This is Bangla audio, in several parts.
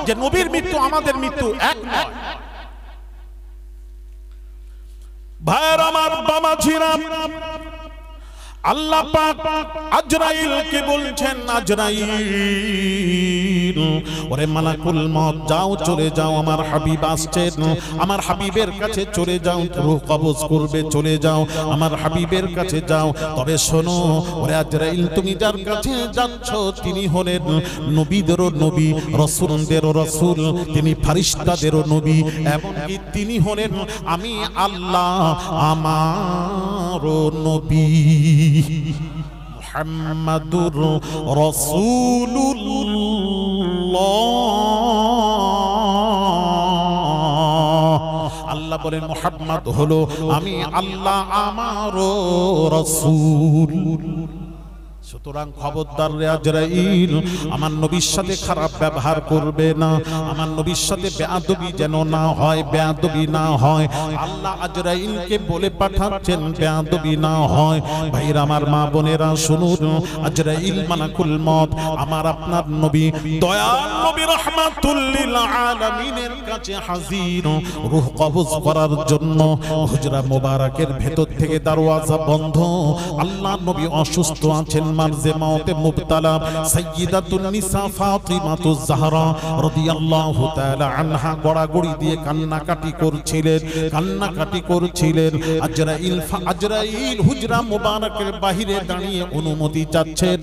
যে নবীর মৃত্যু আমাদের মৃত্যু এক নয়। ভাইয়ের আমার, বাবাজিরা, আল্লাহ পাক আজরাইলকে বলছেন, আজরাইল ওরে মালাকুল মউত, যাও চলে যাও, আমার হাবিব আসছেন, আমার হাবিবের কাছে চলে যাও, রূহ কবজ করবে, চলে যাও, আমার হাবিবের কাছে যাও। তবে শোনো ওরে আজরাইল, তুমি যার কাছে যাচ্ছ তিনি হলেন নবীদেরও নবী, রাসূলদেরও রাসূল, তিনি ফেরেশতাদেরও নবী, এমনকি তিনি হলেন আমি আল্লাহ আমারও নবী। মুহাম্মাদুর রাসূলুল্লাহ। আল্লাহ বলেন মুহাম্মদ হলো আমি আল্লাহ আমারও রাসূল। সুতরাং খবরদার রে আজরাইল, আমার নবীর সাথে খারাপ ব্যবহার করবে না, আমার নবীর সাথে বেয়াদবি যেন না হয়, বেয়াদবি না হয়। আল্লাহ আজরাইলকে বলে পাঠাচ্ছেন বেয়াদবি না হয়। ভাইরা আমার, মা বোনেরা শুনুন, আজরাইল মালাকুল মউত আমার আপনার নবী, দয়াল নবী রাহমাতুল লিল আলামিনের কাছে হাজির রূহ কবজ করার জন্য। হুজরা মোবারকের ভেতর থেকে দরওয়াজা বন্ধ, আল্লাহ নবী অসুস্থ আছেন, মারজে মউতে মুবতালা। সাইয়্যিদাতুন নিসা ফাতিমাতুজ জাহরা রাদিয়াল্লাহু তাআলা আনহা গড়াগড়ি দিয়ে কান্নাকাটি করছিলেন, কান্নাকাটি করছিলেন। আজরাইল হুজরা মুবারকের বাহিরে দাঁড়িয়ে অনুমতি চাচ্ছেন,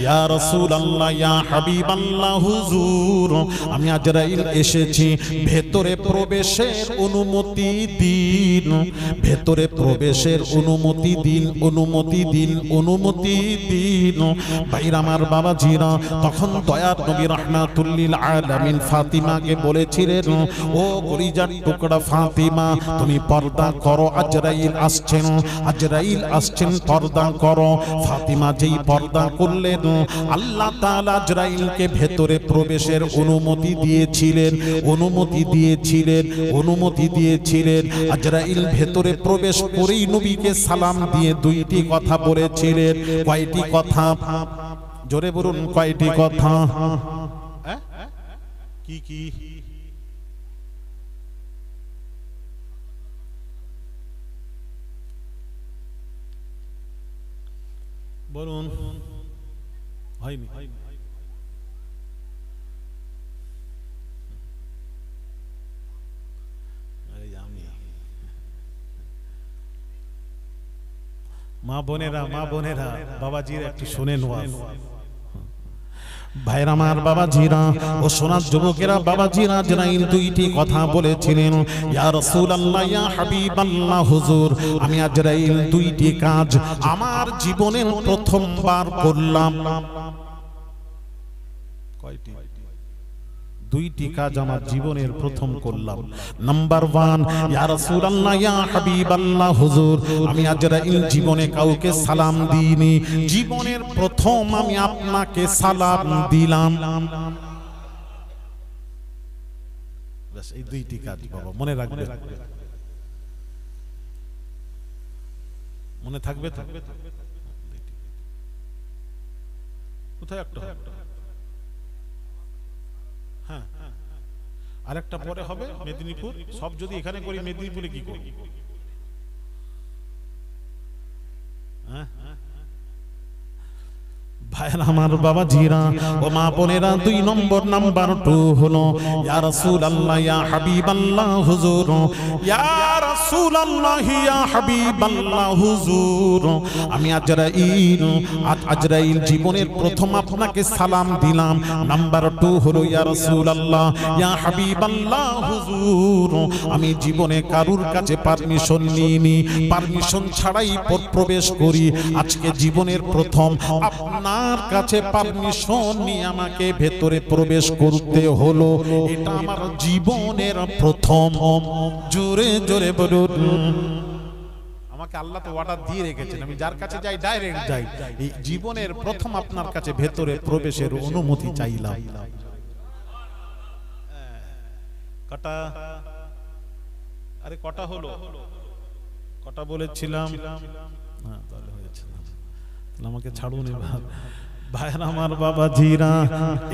ইয়া রাসূলুল্লাহ, ইয়া হাবিবাল্লাহ, হুজুর আমি আজরাইল এসেছি, ভেতরে প্রবেশের অনুমতি দিন, ভেতরে প্রবেশের অনুমতি দিন, অনুমতি দিন, অনুমতি দিন। ভাইরা আমার, বাবাজিরা, তখন দয়ার নবী রাহমাতুল লিল আলামিন ফাতিমাকে বলেছিলেন, ও কলিজার টুকরা ফাতিমা, তুমি পর্দা করো, আজরাইল আসছেন, আজরাইল আসছেন, পর্দা করো। ফাতিমা যেই পর্দা করলেন, আল্লাহ তাআলা আজরাইলকে ভেতরে প্রবেশের অনুমতি দিয়েছিলেন, অনুমতি দিয়েছিলেন, অনুমতি দিয়েছিলেন। আজরাইল ভেতরে প্রবেশ করেই নবীকে সালাম দিয়ে দুইটি কথা বলেছিলেন। কয়টি কথা? জোরে বলুন, কয়টি কথা? কি কি? বলুন। হয়নি? মা বোনেরা, মা বোনেরা, বাবাজিরা একটু শোনেন ওয়াজ। ভাইরা আমার, বাবাজিরা ও সোনার যুবকেরা, বাবাজিরা, আজরাইল দুইটি কথা বলেছিলেন, ইয়া রাসূলুল্লাহ, ইয়া হাবিবাল্লাহ, হুজুর আমি আজরাইল দুইটি কাজ আমার জীবনের প্রথমবার করলাম। কয়টি? দুইটি কাজ আমার জীবনের প্রথম করলাম। নাম্বার 1, ইয়া রাসূলুল্লাহ, ইয়া হাবিবাল্লাহ, হুজুর আমি আজরাইল জীবনে কাউকে সালাম দিইনি, জীবনের প্রথম আমি আপনাকে সালাম দিলাম। ব্যাস, এই দুইটি কাজ বাবা মনে রাখবে, মনে থাকবে তো? কোথায় একটা? হ্যাঁ, আরেকটা পরে হবে মেদিনীপুর। সব যদি এখানে করি, মেদিনীপুরে কি করি? হ্যাঁ, ভাইরা আমার, বাবাজিরা ও মা বোনেরা, 2 নম্বর, নাম্বার 2 হলো, ইয়া রাসূলুল্লাহ, ইয়া হাবিবাল্লাহ, হুজুর ইয়া রাসূলুল্লাহ, ইয়া হাবিবাল্লাহ, হুজুর আমি আজরাইল জীবনের প্রথম আপনাকে সালাম দিলাম। নাম্বার 2 হলো, ইয়া রাসূলুল্লাহ, ইয়া হাবিবাল্লাহ, হুজুর আমি জীবনে কারুর কাছে পারমিশন নিইনি, পারমিশন ছাড়াই প্রবেশ করি। আজকে জীবনের প্রথম আপনার কাছে পারমিশন নিয়ে আমাকে ভেতরে প্রবেশ করতে হলো। এটা আমার জীবনের প্রথম। জোরে জোরে বলুন। আমাকে আল্লাহ তো অর্ডার দিয়ে রেখেছেন, আমি যার কাছে যাই ডাইরেক্ট যাই। এই জীবনের প্রথম আপনার কাছে ভেতরে প্রবেশের অনুমতি চাইলাম। কটা? আরে কটা হলো? কটা বলেছিলাম? হ্যাঁ, তাহলে হয়েছে। আমাকে ছাড়ুন এবার। ভাইরা আমার, বাবাজিরা,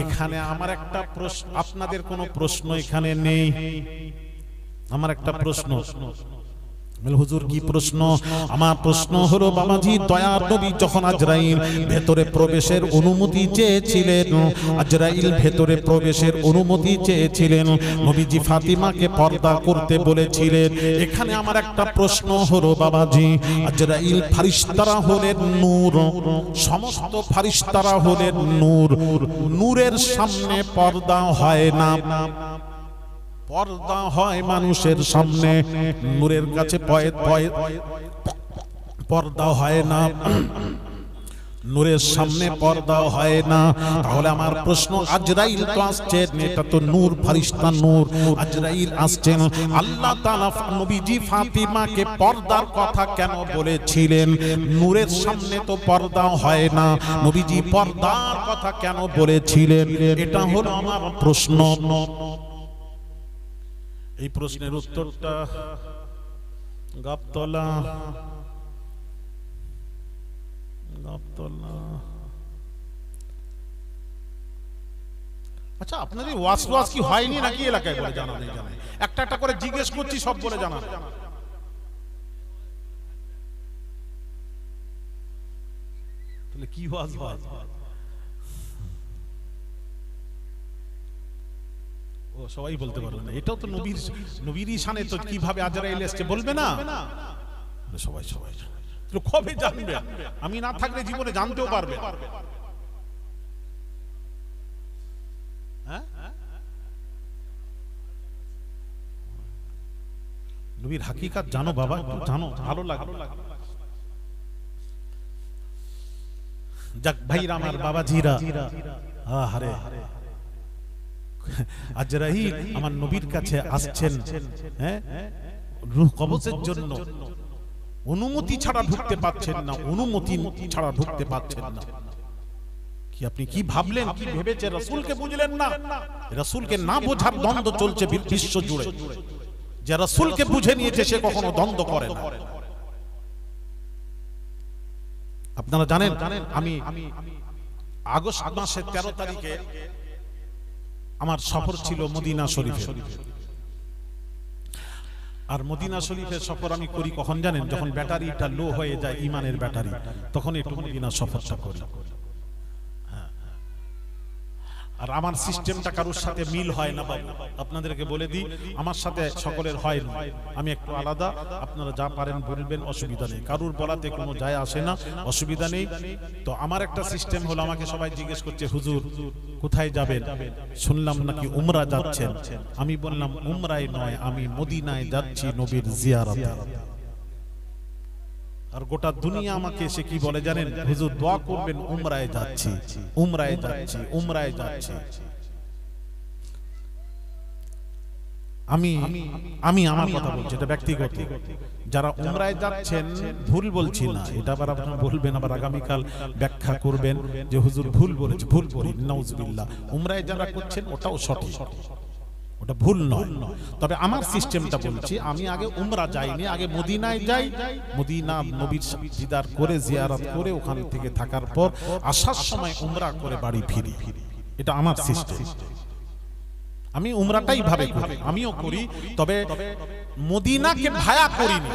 এখানে আমার একটা প্রশ্ন, আপনাদের কোনো প্রশ্ন এখানে নেই? আমার একটা প্রশ্ন। হুজুর কি প্রশ্ন? আমার প্রশ্ন হলো বাবাজি, দয়ার নবী যখন আজরাইল ভেতরে প্রবেশের অনুমতি চেয়েছিলেন, আজরাইল ভেতরে প্রবেশের অনুমতি চেয়েছিলেন, নবীজি ফাতিমাকে পর্দা করতে বলেছিলেন। এখানে আমার একটা প্রশ্ন হলো বাবাজি, আজরাইল ফারিস্তারা হলেন নূর, সমস্ত ফারিস্তারা হলেন নূর, নূরের সামনে পর্দা হয় না। পর্দা হয় মানুষের সামনে, নূরের কাছে পর্দা হয় না, নূরের সামনে পর্দা হয় না। তাহলে আমার প্রশ্ন, আজরাইল তো আসছেন, এটা তো নূর, ফারিস্তা নূর, আজরাইল আসছেন, আল্লাহ তাআলা নবীজি ফাতিমাকে পর্দার কথা কেন বলেছিলেন? নূরের সামনে তো পর্দা হয় না, নবীজি পর্দার কথা কেন বলেছিলেন? এটা হলো আমার প্রশ্ন। এই প্রশ্নের উত্তরটা গাবতলা আচ্ছা, আপনাদের ওয়াজ কি হয়নি নাকি এলাকায় বলে জানা নেই? জানা একটা একটা করে জিজ্ঞেস করছি, সব বলে জানা। তাহলে কি ওয়াজ হয়? ও সবাই বলতে পারবে না, এটাও তো নবীর শানে, তো কিভাবে আজরাইল এসেছে বলবে না? সবাই সবাই কবে জানবে? আমি না থাকলে জীবনে জানতেও পারবে। নবীর হাকিকাত জানো বাবা, জানো, ভালো লাগে। যাক ভাইরা আমার, বাবাজিরা, আহারে, আজরাইল আমার নবীর কাছে আসছেন, হ্যাঁ, রূহ কবজের জন্য। অনুমতি ছাড়া ঢুকতে পাচ্ছেন না, অনুমতি ছাড়া ঢুকতে পাচ্ছেন না। কি আপনি কি ভাবলেন, কি ভেবেছে? রাসূলকে বুঝলেন না? রাসূলকে না বোঝার দ্বন্দ্ব চলছে বিশ্ব জুড়ে। যে রাসূলকে বুঝে নিয়েছে সে কখনো দ্বন্দ্ব করে না। আপনারা জানেন, আমি আগস্ট মাসের 13 তারিখে আমার সফর ছিল মদিনা শরীফে। আর মদিনা শরীফের সফর আমি করি কখন জানেন? যখন ব্যাটারিটা লো হয়ে যায়, ইমানের ব্যাটারি, তখন একটু মদিনা সফরটা করি। আর আমার সিস্টেমটা কারোর সাথে মিল হয় না বাবু, আপনাদেরকে বলে দিই, আমার সাথে সকলের হয় না, আমি একটু আলাদা। আপনারা যা পারেন বলবেন, অসুবিধা নেই, কারুর বলাতে কোনো যায় আসে না, অসুবিধা নেই। তো আমার একটা সিস্টেম হলো, আমাকে সবাই জিজ্ঞেস করছে, হুজুর কোথায় যাবেন? শুনলাম নাকি উমরা যাচ্ছেন। আমি বললাম উমরায় নয়, আমি মদিনায় যাচ্ছি নবীর জিয়ারতে। আর গোটা দুনিয়া আমাকে এসে কি বলে জানেন? হুজুর দোয়া করবেন, উমরায় যাচ্ছি, উমরায় যাচ্ছি, উমরায় যাচ্ছি। আমি আমার কথা বলছি, এটা ব্যক্তিগত। যারা উমরায় যাচ্ছেন, ভুল বলছি না, এটা আবার আপনারা বলবেন, আবার আগামীকাল ব্যাখ্যা করবেন যে হুজুর ভুল বলেছে। ভুল বলি, নাউজুবিল্লাহ। উমরায় যারা করছেন ওটাও সঠিক, ওটা ভুল নয়। তবে আমার সিস্টেমটা বলছি, আমি আগে উমরা যাইনি, আগে মদিনায় যাই, মদিনা নবীর দিদার করে, জিয়ারত করে, ওখান থেকে থাকার পর আসার সময় উমরা করে বাড়ি ফিরি। এটা আমার সিস্টেম। আমি উমরাটাই ভাবে করি, আমিও করি, তবে মদিনাকে ভায়া করিনি।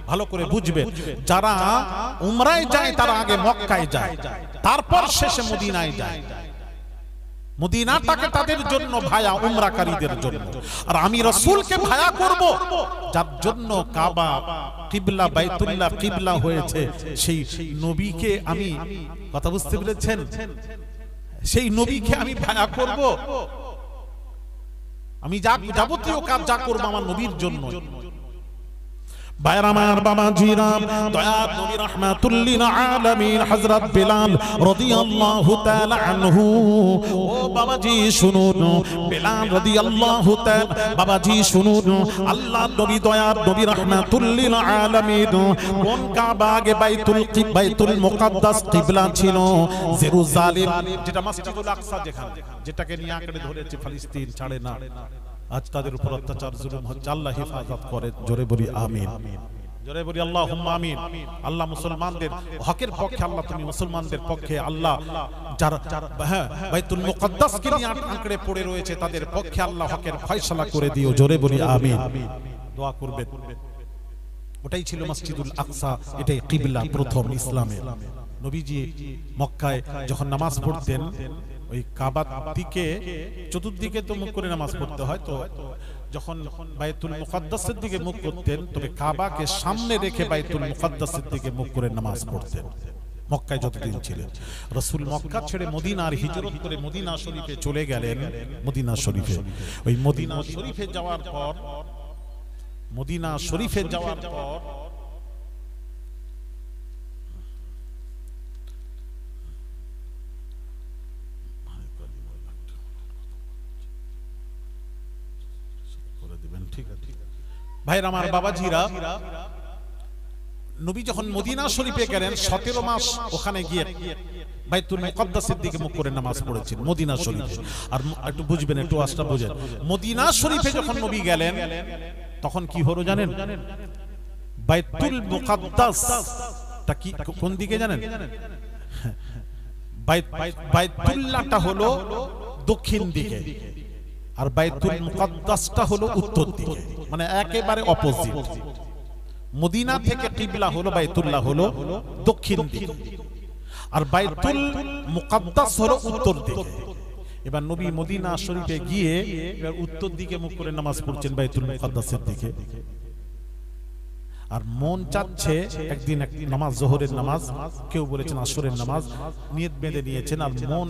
ভালো করে বুঝবেন, যারা উমরায় যায় তারা আগে মক্কায় যায়, তারপর শেষে মদিনায় যায়। মদিনাটাকে তাদের জন্য ভায়া, উমরাকারীদের জন্য। আর আমি রাসূলকে ভায়া করব, যার জন্য কাবা কিবলা, বাইতুল্লাহ কিবলা হয়েছে, সেই নবীকে আমি, কথা বুঝতে পেরেছেন? সেই নবীকে আমি ভায়া করব। আমি যাবতীয় কাজ যা করব আমার নবীর জন্য। ভাইরা আমার, বাবাজিরা, দয়ার নবী রাহমাতুল লিল আলামিন হযরত বিলাল রাদিয়াল্লাহু তাআলা আনহু, ও বাবাজি শুনুন, বিলাল রাদিয়াল্লাহু তাআলা, বাবাজি শুনুন, আল্লাহর নবী, দয়ার নবী রাহমাতুল লিল আলামিন কোন কাবা আগে বাইতুল মুকাদ্দাস কিবলা ছিল, জেরুজালেম, যেটা মসজিদুল আকসা, যেটাকে নিয়ে আঁকড়ে ধরেছে ফিলিস্তিন, ছাড়ে না। আজ তাদের উপর অত্যাচার, জুলুম হচ্ছে, আল্লাহ হেফাজত করে, জোরে বলি আমিন। জোরে বলি আল্লাহুম্মা আমিন। আল্লাহ মুসলমানদের হকের পক্ষে, আল্লাহ তুমি মুসলমানদের পক্ষে, আল্লাহ যারা বাইতুল মুকদ্দাসকে নিয়ে আঁকড়ে পড়ে রয়েছে তাদের পক্ষে আল্লাহ হকের ফয়সালা করে দিও। জোরে বলি আমিন। দোয়া করবেন। ওটাই ছিল মসজিদুল আকসা, এটাই কিবলা প্রথম ইসলামের। নবীজি মক্কায় যখন নামাজ পড়তেন ওই কাবার দিকে চতুর্দিকে তো মুখ করে নামাজ পড়তে হয়, তো যখন বাইতুল মুকদ্দাসের দিকে মুখ করতেন তবে কাবাকে সামনে রেখে বাইতুল মুকদ্দাসের দিকে মুখ করে নামাজ পড়তেন মক্কায় যতদিন ছিলেন। রাসূল মক্কা ছেড়ে মদিনার হিজরত করে মদিনা শরীফে চলে গেলেন। মদিনা শরীফে, ওই মদিনা শরীফে যাওয়ার পর ভাইরা আমার, বাবাজিরা, নবী যখন মদিনা শরীফে গেলেন 17 মাস ওখানে গিয়ে বাইতুল মুকদ্দাসের দিকে মুখ করে নামাজ পড়েছেন মদিনা শরীফে। আর একটু বুঝবেন, একটু আস্তে বুঝেন, মদিনা শরীফে যখন নবী গেলেন তখন কি হলো জানেন? বাইতুল মুকদ্দাসটা কি কোন দিকে জানেন? বাইতুল্লাহটা হলো দক্ষিণ দিকে আর বাইতুল মুকদ্দাসটা হলো উত্তর দিকে, মানে একেবারে অপোজিট। মদিনা থেকে কিবলা হলো বাইতুল্লাহ হলো দক্ষিণ দিকে আর বাইতুল মুকদ্দাস হলো উত্তর দিকে। এবার নবী মদিনা শরীফে গিয়ে এবার উত্তর দিকে মুখ করে নামাজ পড়ছেন বাইতুল মুকদ্দাসের দিকে। আর মন চাচ্ছে একদিন এক নামাজ, জোহরের নামাজ, কেউ বলেছেন আসরের নামাজ, নিয়ত বেঁধে নিয়েছেন। আর মন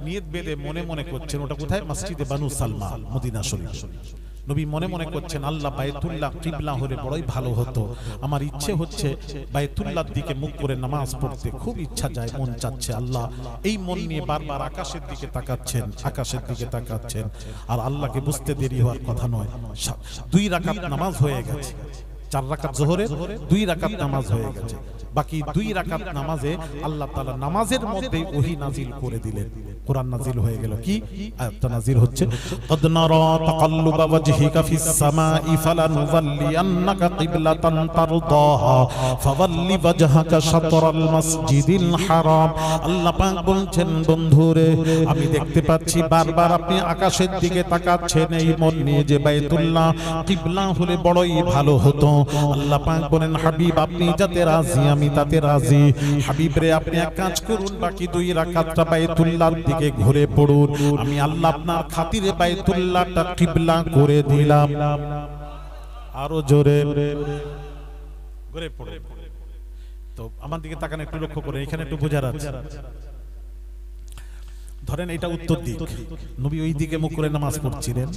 নিয়ত বেঁধে মনে মনে করছেন ওটা কোথায়? মসজিদে বানু সালমা মদিনা শরীফ। নবী মনে মনে করছেন আল্লাহ বাইতুল্লাহ কিবলা হলে বড়ই ভালো হতো, আমার ইচ্ছে হচ্ছে বাইতুল্লাহর দিকে মুখ করে নামাজ পড়তে, খুব ইচ্ছা যায়, মন চাচ্ছে। আল্লাহ এই মন নিয়ে বারবার আকাশের দিকে তাকাচ্ছেন, আকাশের দিকে তাকাচ্ছেন। আর আল্লাহকে বুঝতে দেরি হওয়ার কথা নয়, 2 রাকাত নামাজ হয়ে গেছে। 4 রাকাত জোহরের 2 রাকাত নামাজ হয়ে গেছে, বাকি 2 রাকাত নামাজে আল্লাহ তাআলা নামাজের মধ্যে ওহী নাজিল করে দিলেন, কোরআন নাজিল হয়ে গেল। কি আয়াতটা নাজিল হচ্ছে? কদ নারা তাকাল্লুবা ওয়াজহিকা ফিস সামাই ফালানুযাল্লিয়ান্নাকা কিবলাতান তারদাহা ফাওয়াল্লি ওয়াজহাকা শাতরাল মাসজিদিল হারাম। আল্লাহ পাক বলছেন, বন্ধুরে আমি দেখতে পাচ্ছি বারবার আপনি আকাশের দিকে তাকাচ্ছেন এই মন নিয়ে যে বাইতুল্লাহ কিবলা হলে বড়ই ভালো হতো। আল্লাহ পাক বলেন, হাবিব আপনি যাতে রাজি আমি তাতে রাজি। হাবিব রে আপনি এক কাজ করুন, বাকি 2 রাকাতটা বাইতুল্লাহর দিকে ঘুরে পড়ুন, আমি আল্লাহ আপনার খাতিরে বাইতুল্লাহটা কিবলা করে দিলাম। আরো জোরে ঘুরে পড়ুন। তো আমার দিকে তাকান, একটু লক্ষ্য করে, এখানে একটু বোঝার আছে। ধরেন এটা উত্তর দিক, নবী ওই দিকে মুখ করে নামাজ পড়ছিলেন,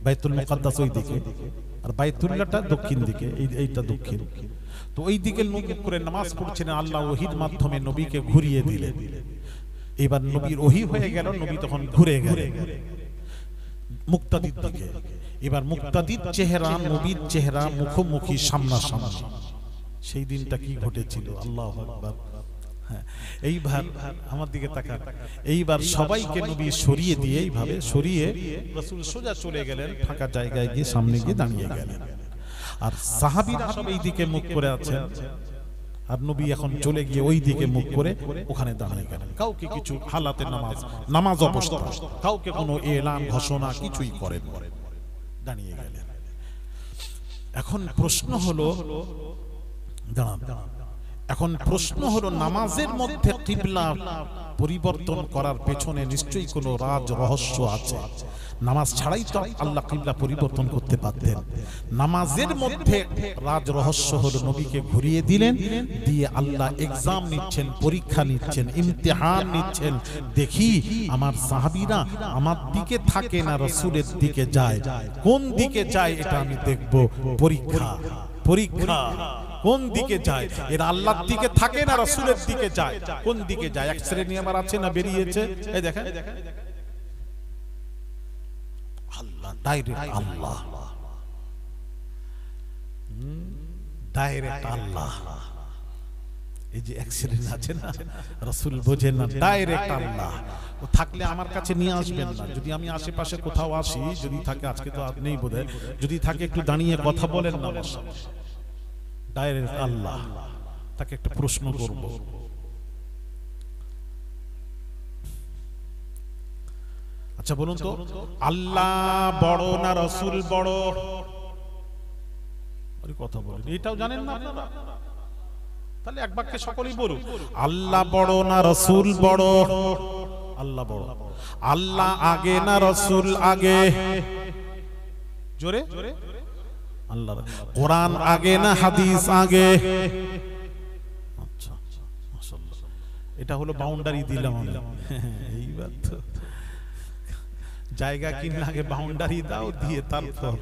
বাইতুল মুকদ্দাস ওই দিকে আর বাইতুল্লাহটা দক্ষিণ দিকে, এইটা দক্ষিণ। তো ওই দিকে মুখ করে নামাজ পড়ছিলেন, আল্লাহ ওহীর মাধ্যমে নবীকে ঘুরিয়ে দিলেন। এবার নবীর ওহী হয়ে গেল, নবী তখন ঘুরে গেলেন মুক্তাদির দিকে। এবার মুক্তাদির চেহারা নবীর চেহারা মুখোমুখি সামনাসামনি। সেই দিনটা কি ঘটেছিল? আল্লাহু আকবার। এইবার আমার দিকে তাকান, এইবার সবাইকে নবী সরিয়ে দিয়ে এইভাবে সরিয়ে রাসূল সোজা চলে গেলেন, ফাঁকা জায়গায় গিয়ে সামনে গিয়ে দাঁড়িয়ে গেলেন। আর সাহাবীরা সব এই দিকে মুখ করে আছেন, আর নবী এখন চলে গিয়ে ওই দিকে মুখ করে ওখানে দাঁড়িয়ে গেলেন। কাউকে কিছু হালাতে নামাজ অবস্থা, কাউকে কোনো এলান ঘোষণা কিছুই করেন, দাঁড়িয়ে গেলেন। এখন প্রশ্ন হলো, এখন প্রশ্ন হলো নামাজের মধ্যে কিবলা পরিবর্তন করার পেছনে নিশ্চয়ই কোনো রাজ রহস্য আছে। নামাজ ছাড়াই তো আল্লাহ কিবলা পরিবর্তন করতে পারতেন। নামাজের মধ্যে রাজ রহস্য হলো নবীকে ঘুরিয়ে দিলেন, দিয়ে আল্লাহ এক্সাম নিচ্ছেন, পরীক্ষা নিচ্ছেন, ইমতিহান নিচ্ছেন। দেখি আমার সাহাবীরা আমার দিকে থাকে না রাসূলের দিকে যায়, কোন দিকে যায় এটা আমি দেখব। পরীক্ষা, পরীক্ষা কোন দিকে যায়? এরা আল্লাহর দিকে থাকে না রাসূলের দিকে যায়, কোন দিকে যায়? এক শ্রেণী আমার আছে না, বেরিয়েছে, এই দেখেন আল্লাহ ডাইরেক্ট, আল্লাহ ডাইরেক্ট, আল্লাহ। এই যে এক শ্রেণী আছে না, রাসূল বোঝেন না, ডাইরেক্ট আল্লাহ। ও থাকলে আমার কাছে নিয়ে আসবেন না, যদি আমি আশেপাশে কোথাও আসি, যদি থাকে, আজকে তো আর নেই বোধহয়, যদি থাকে একটু দাঁড়িয়ে কথা বলেন না, ডাইরেক্ট আল্লাহ। তাকে একটা প্রশ্ন করব, আচ্ছা বলুন তো, আল্লাহ বড় না রাসূল বড়? আরে কথা বলেন, এটাও জানেন না আপনারা? তাহলে এক বাক্যে সকলেই বলুন, আল্লাহ বড় না রাসূল বড়? আল্লাহ বড়। আল্লাহ আগে না রাসূল আগে? জোরে। আল্লাহ। কোরআন আগে না হাদিস আগে? আচ্ছা মাশাআল্লাহ, এটা হলো বাউন্ডারি দিলাম আমি। এইবার তো জায়গা কিনলে আগে বাউন্ডারি দাও, দিয়ে তারপর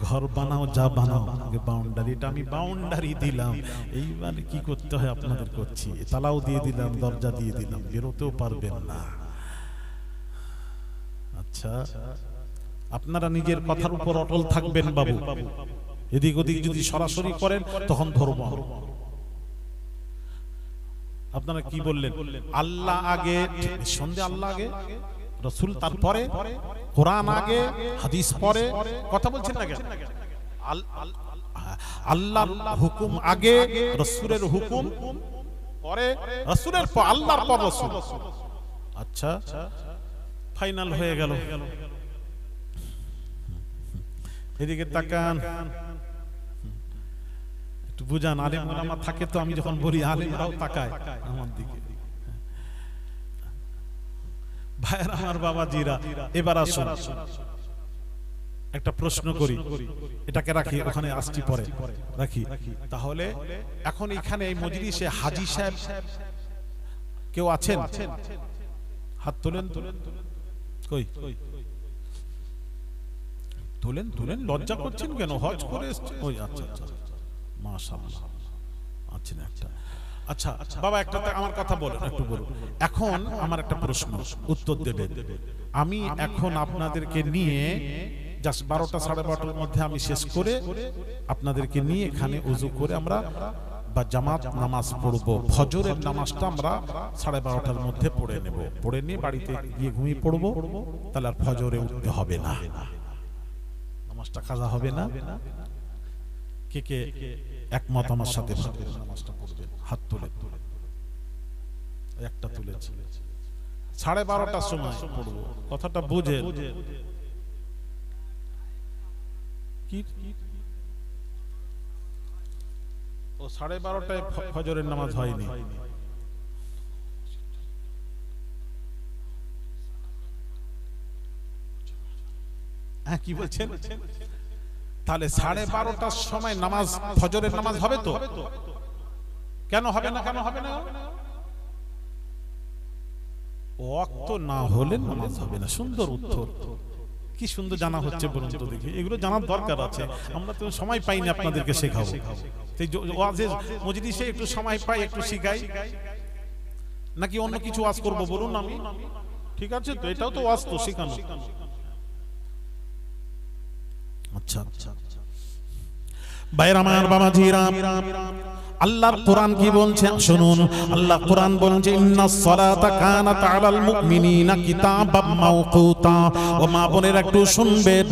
ঘর বানাও, যা বানাও আগে বাউন্ডারি। এটা আমি বাউন্ডারি দিলাম, এইবার কি করতে হয় আপনাদের করছি। তালাও দিয়ে দিলাম, দরজা দিয়ে দিলাম, বেরোতেও পারবেন না। আচ্ছা আপনারা নিজের কথার উপর অটল থাকবেন বাবু। এদিক ওদিক যদি সরাসরি করেন তখন ধরব। আপনারা কি বললেন? আল্লাহ আগে, সন্দেহ আল্লাহ আগে, রাসূল তারপরে, কোরআন আগে, হাদিস পরে। কথা বলছেন না কেন? আল্লাহর হুকুম আগে, রাসূলের হুকুম পরে, রাসূলের পর আল্লাহর পর রাসূল। আচ্ছা ফাইনাল হয়ে গেল। এদিকে তাকান, একটু বুঝান। আলেম ওলামা থাকে তো, আমি যখন বলি আলেমরাও তাকায় আমার দিকে। ভাইয়ের আমার বাবাজিরা, এবার আসুন একটা প্রশ্ন করি। এটাকে রাখি, ওখানে আসছি পরে রাখি। তাহলে এখন এখানে এই মজলিসে হাজী সাহেব কেউ আছেন? হাত তোলেন। কই তোলেন তোলেন, লজ্জা করছেন কেন? হজ করে এসেছেন। ওই আচ্ছা আচ্ছা মাশাআল্লাহ, আছেন একটা। আচ্ছা বাবা একটা আমার কথা বলেন, একটু বলুন। এখন আমার একটা প্রশ্ন, উত্তর দেবেন। আমি এখন আপনাদেরকে নিয়ে জাস্ট 12টা 12:30টার মধ্যে আমি শেষ করে আপনাদেরকে নিয়ে এখানে ওযু করে আমরা বা জামাত নামাজ পড়ব। ফজরের নামাজটা আমরা 12:30টার মধ্যে পড়ে নেব। পড়ে নিয়ে বাড়িতে গিয়ে ঘুমিয়ে পড়ব। তাহলে আর ফজরে উঠতে হবে না, নামাজটা কাজা হবে না। কে কে একমত আমার সাথে? নামাজটা পড়বেন, হাত তুলে। একটা তুলেছে। 12:30টার সময় পড়ব, কথাটা বুঝেন। কি ও 12:30টায় ফজরের নামাজ হয়নি? হ্যাঁ কি বলছেন? তাহলে 12:30টার সময় নামাজ, ফজরের নামাজ হবে তো? কেন হবে না? কেন হবে না? ওয়াক্ত না হলে নামাজ হবে না। সুন্দর উত্তর, কি সুন্দর জানা হচ্ছে বলুন তো দেখি। এগুলো জানার দরকার আছে, আমরা তো সময় পাই না আপনাদেরকে শেখাবো। ওয়াজের মজলিসে একটু সময় পাই, একটু শিখাই, নাকি অন্য কিছু ওয়াজ করব বলুন? আমি ঠিক আছে তো, এটাও তো ওয়াজ তো, শেখানো। আচ্ছা ভাইরা আমার, বাবাজিরা, আল্লাহর কোরআন কি বলছে শুনুন। আল্লাহ কোরআন বলছে, ইন্নাস সালাতা কানাত আলাল মুমিনিনা কিতাবাম মাওকুতা। ও মা বোনেরা একটু শুনবেন,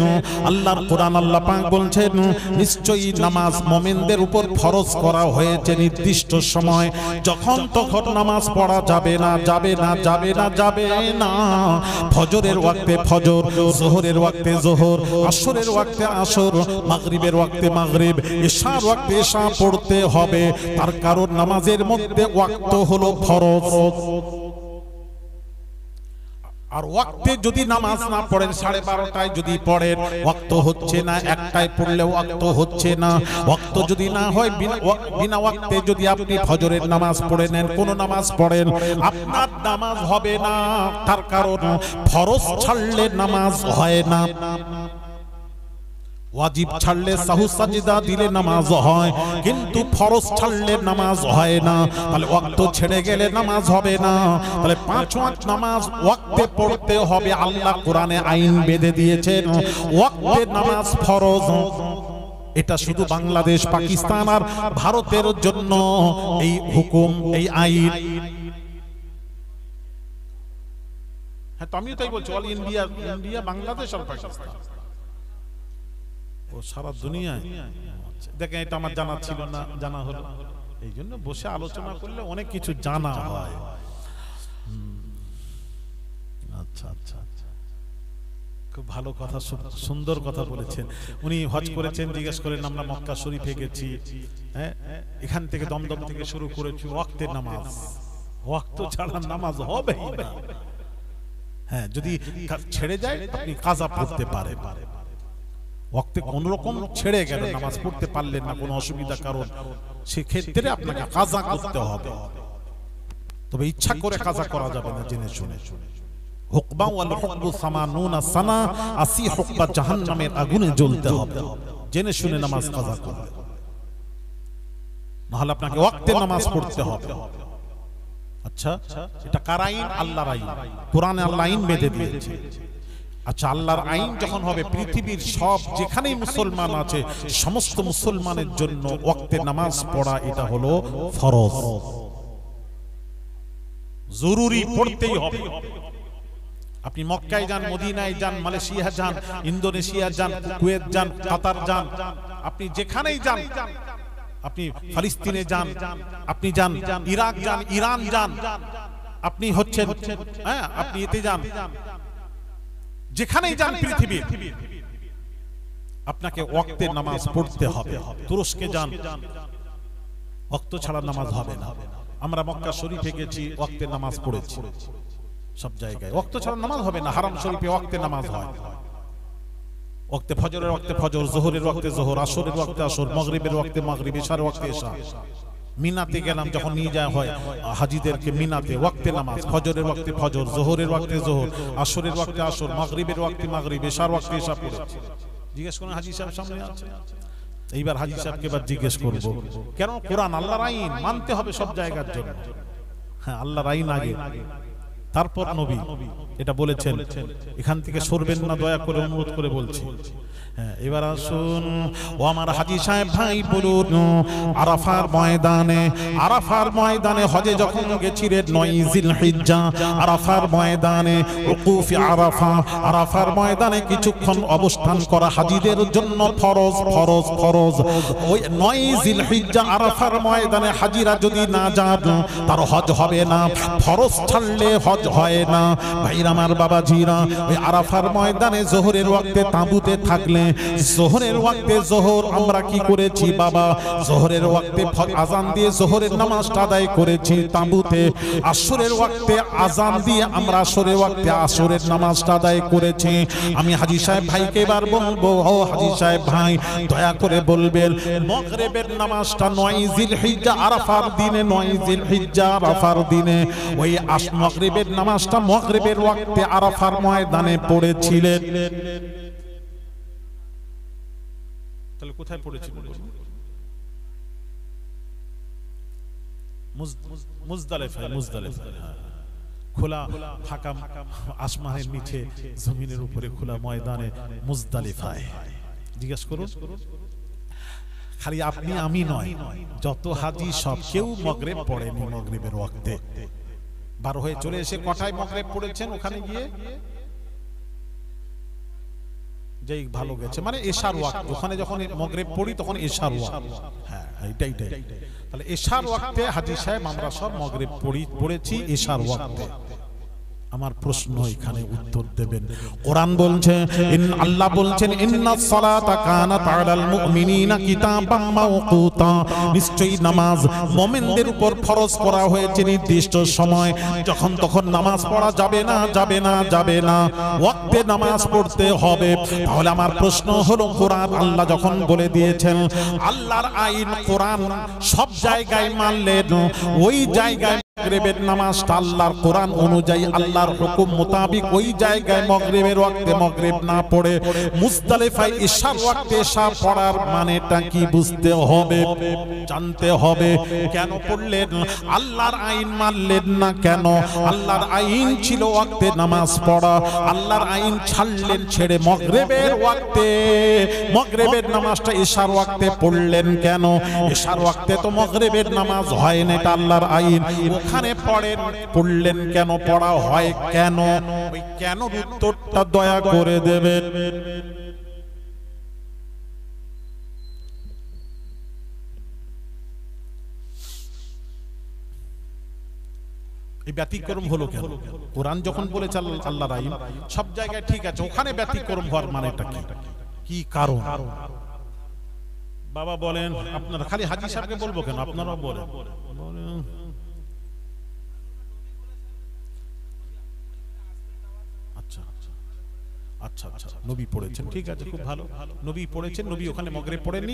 আল্লাহর কোরআন আল্লাহ পাক বলছেন, নিশ্চয়ই নামাজ মুমিনদের উপর ফরজ করা হয়েছে নির্দিষ্ট সময়। যখন তখন নামাজ পড়া যাবে না, যাবে না, যাবে না, যাবে না। ফজরের ওয়াক্তে ফজর, যোহরের ওয়াক্তে যোহর, আসরের ওয়াক্তে আসর, মাগরিবের ওয়াক্তে মাগরিব, ইশার ওয়াক্তে ইশা পড়তে হবে। তার কারণ নামাজের মধ্যে ওয়াক্ত হলো ফরজ। আর ওয়াক্তে যদি নামাজ না পড়েন, 12:30টায় যদি পড়েন, ওয়াক্ত হচ্ছে না। 1টায় পড়লে ওয়াক্ত হচ্ছে না। ওয়াক্ত যদি না হয়, বিনা ওয়াক্তে যদি আপনি ফজরের নামাজ পড়ে নেন, কোন নামাজ পড়েন, আপনার নামাজ হবে না। তার কারণ ফরজ ছাড়লে নামাজ হয় না। ওয়াজিব ছাড়লে সাহু সাজদা দিলে নামাজ হয়, কিন্তু ফরজ ছাড়লে নামাজ হয় না। তাহলে ওয়াক্ত ছেড়ে গেলে নামাজ হবে না। তাহলে 5 ওয়াক্ত নামাজ ওয়াক্তে পড়তে হবে। আল্লাহ কোরআনে আইন বেঁধে দিয়েছেন, ওয়াক্তে নামাজ ফরজ। এটা শুধু বাংলাদেশ, পাকিস্তান আর ভারতের জন্য এই হুকুম, এই আইন। হ্যাঁ তো আমিও তাই বলছি, অল ইন্ডিয়া, বাংলাদেশ আর পাকিস্তান। ও সারা দুনিয়ায়। দেখেন এটা আমার জানা ছিল না, জানা হলো। এই জন্য বসে আলোচনা করলে অনেক কিছু জানা হয়। আচ্ছা আচ্ছা, খুব ভালো কথা, সুন্দর কথা বলেছেন। উনি হজ করেছেন, জিজ্ঞেস করেন আমরা মক্কা শরীফে গেছি, হ্যাঁ এখান থেকে দমদম থেকে শুরু করেছি ওয়াক্তের নামাজ, ওয়াক্ত ছাড়া নামাজ হবে না। হ্যাঁ যদি ছেড়ে যায় আপনি কাজা পড়তে পারেন। ওয়াক্তে কোন রকম ছেড়ে গেল, নামাজ পড়তে পারলেন না, কোনো অসুবিধা কারণ, সেক্ষেত্রে আপনাকে কাজা করতে হবে। তবে ইচ্ছা করে কাজা করা যাবে না, জেনে শুনে। হুকবা ওয়াল হুকবু সামানুনা সানা, 80 হুকবা জাহান্নামের আগুনে জ্বলতে হবে। জেনে শুনে নামাজ কাজা করবে, নাহলে আপনাকে ওয়াক্তে নামাজ পড়তে হবে। আচ্ছা এটা কার আইন? আল্লাহর আইন। কোরআনে আল্লাহ আইন বেঁধে দিয়েছে। আচ্ছা আল্লাহর আইন যখন হবে, পৃথিবীর সব যেখানেই মুসলমান আছে সমস্ত মুসলমানের জন্য ওয়াক্তে নামাজ পড়া এটা হলো ফরজ, জরুরি, পড়তেই হবে। আপনি মক্কায় যান, মদিনায় যান, মালয়েশিয়া যান, ইন্দোনেশিয়া যান, কুয়েত যান, কাতার যান, আপনি যেখানেই যান, আপনি ফিলিস্তিনে যান, আপনি যান ইরাক যান, ইরান যান, আপনি হচ্ছেন হ্যাঁ আপনি এতে যান, যেখানেই যান পৃথিবীর, আপনাকে ওয়াক্তে নামাজ পড়তে হবে। তুরস্কে যান, ওয়াক্ত ছাড়া নামাজ হবে না। আমরা মক্কা শরীফে গেছি, ওয়াক্তে নামাজ পড়েছি। সব জায়গায় ওয়াক্ত ছাড়া নামাজ হবে না। হারাম শরীফে ওয়াক্তে নামাজ হয়। ওয়াক্তে ফজরের ওয়াক্তে ফজর, যোহরের ওয়াক্তে যোহর, আসরের ওয়াক্তে আসর, মাগরিবের ওয়াক্তে মাগরিব, ইশার ওয়াক্তে ইশা। মিনাতে গেলাম যখন নিয়ে যাওয়া হয় হাজীদেরকে, মিনাতে ওয়াক্তে নামাজ, ফজরের ওয়াক্তে ফজর, যোহরের ওয়াক্তে যোহর, আসরের ওয়াক্তে আসর, মাগরিবের ওয়াক্তে মাগরিব, ইশার ওয়াক্তে ইশা পড়েছি। জিজ্ঞেস করুন, হাজী সাহেব সামনে আছে। এইবার হাজী সাহেবকে এবার জিজ্ঞেস করব, কেন? কোরআন আল্লাহর আইন, মানতে হবে সব জায়গার জন্য। হ্যাঁ আল্লাহর আইন আগে, তারপর নবী। এটা বলেছেন, এখান থেকে সরবেন না, দয়া করে অনুরোধ করে বলছি। হ্যাঁ এবার আসুন, ও আমার হাজী সাহেব ভাই বলুন, আরাফার ময়দানে, আরাফার ময়দানে হজে যখন গেছিলেন 9 জিলহিজ্জা, আরাফার ময়দানে উকুফে আরাফা, আরাফার ময়দানে কিছুক্ষণ অবস্থান করা হাজীদের জন্য ফরজ, ফরজ, ফরজ। ওই 9 জিলহিজ্জা আরাফার ময়দানে হাজীরা যদি না যান তার হজ হবে না। ফরজ ছাড়লে হজ হয় না। ভাইরা আমার, বাবাজিরা, ওই আরাফার ময়দানে যোহরের ওয়াক্তে তাঁবুতে থাকলে, যোহরের ওয়াক্তে যোহর আমরা কি করেছি বাবা? যোহরের ওয়াক্তে আজান দিয়ে যোহরের নামাজটা আদায় করেছি তাঁবুতে। আসরের ওয়াক্তে আজান দিয়ে আমরা আসরের ওয়াক্তে আসরের নামাজটা আদায় করেছি। আমি হাজী সাহেব ভাইকে এবার বলবো, ও হাজী সাহেব ভাই দয়া করে বলবেন, মাগরিবের নামাজটা 9 জিলহিজ্জা আরাফার দিনে, 9 জিলহিজ্জা আরাফার দিনে ওই মাগরিবের নামাজটা মাগরিবের ওয়াক্তে আরাফার ময়দানে পড়েছিলেন। তাহলে কোথায় পড়েছিলেন? মুজদালিফায়, মুজদালিফায়। খোলা ফাঁকা আসমানের নিচে, জমিনের উপরে খোলা ময়দানে, মুজদালিফায়। জিজ্ঞাসা করুন, খালি আপনি আমি নয়, যত হাজী সব কেউ মাগরিব পড়েনি। মাগরিবের ওয়াক্তে বার হয়ে চলে এসে কটায় মাগরিব পড়েছেন? ওখানে গিয়ে যেই ভালো গেছে, মানে এশার ওয়াক্ত, ওখানে যখন মাগরিব পড়ি তখন এশার ওয়াক্ত। হ্যাঁ এইটাই। তাহলে এশার ওয়াক্তে হাজী সাহেব আমরা সব মাগরিব পড়েছি এশার ওয়াক্তে। আমার প্রশ্ন এখানে উত্তর দেবেন। কোরআন বলছে, আল্লাহ বলছেন, ইন্নাস সালাতা কানাত আলাল মুমিনিনা কিতাবাম মাওকুতা, নিশ্চয়ই নামাজ মুমিনদের উপর ফরজ করা হয়েছে নির্দিষ্ট সময়। যখন তখন নামাজ পড়া যাবে না, যাবে না, যাবে না, ওয়াক্তে নামাজ পড়তে হবে। তাহলে আমার প্রশ্ন হলো, কোরআন আল্লাহ যখন বলে দিয়েছেন, আল্লাহর আইন কোরআন সব জায়গায় মানলেন, ওই জায়গায় মাগরিবের নামাজটা আল্লাহর কোরআন অনুযায়ী, আল্লাহর হুকুম মোতাবেক ওই জায়গায় মাগরিবের ওয়াক্তে মাগরিব না পড়ে মুজদালিফায় ইশার ওয়াক্তে ইশা পড়ার মানেটা কি বুঝতে হবে, জানতে হবে। কেন পড়লেন? আল্লাহর আইন মানলেন না কেন? আল্লাহর আইন ছিল ওয়াক্তে নামাজ পড়া, আল্লাহর আইন ছাড়লেন, ছেড়ে মাগরিবের ওয়াক্তে, মাগরিবের নামাজটা ইশার ওয়াক্তে পড়লেন কেন? ইশার ওয়াক্তে তো মাগরিবের নামাজ হয় না, এটা আল্লাহর আইন। ওখানে পড়লেন কেন? পড়া হয় কেন? ওই কেন উত্তরটা দয়া করে দেবেন। এই ব্যতিক্রম হলো কেন? কোরআন যখন বলেছে আল্লাহর আইন সব জায়গায় ঠিক আছে, ওখানে ব্যতিক্রম হওয়ার মানেটা কি? কি কারণ? বাবা বলেন। আপনারা খালি হাজী সাহেবকে বলবো কেন, আপনারাও বলেন। আচ্ছা আচ্ছা আচ্ছা, নবী পড়েছেন, ঠিক আছে, খুব ভালো। নবী পড়েছেন, নবী ওখানে মাগরিব পড়েননি,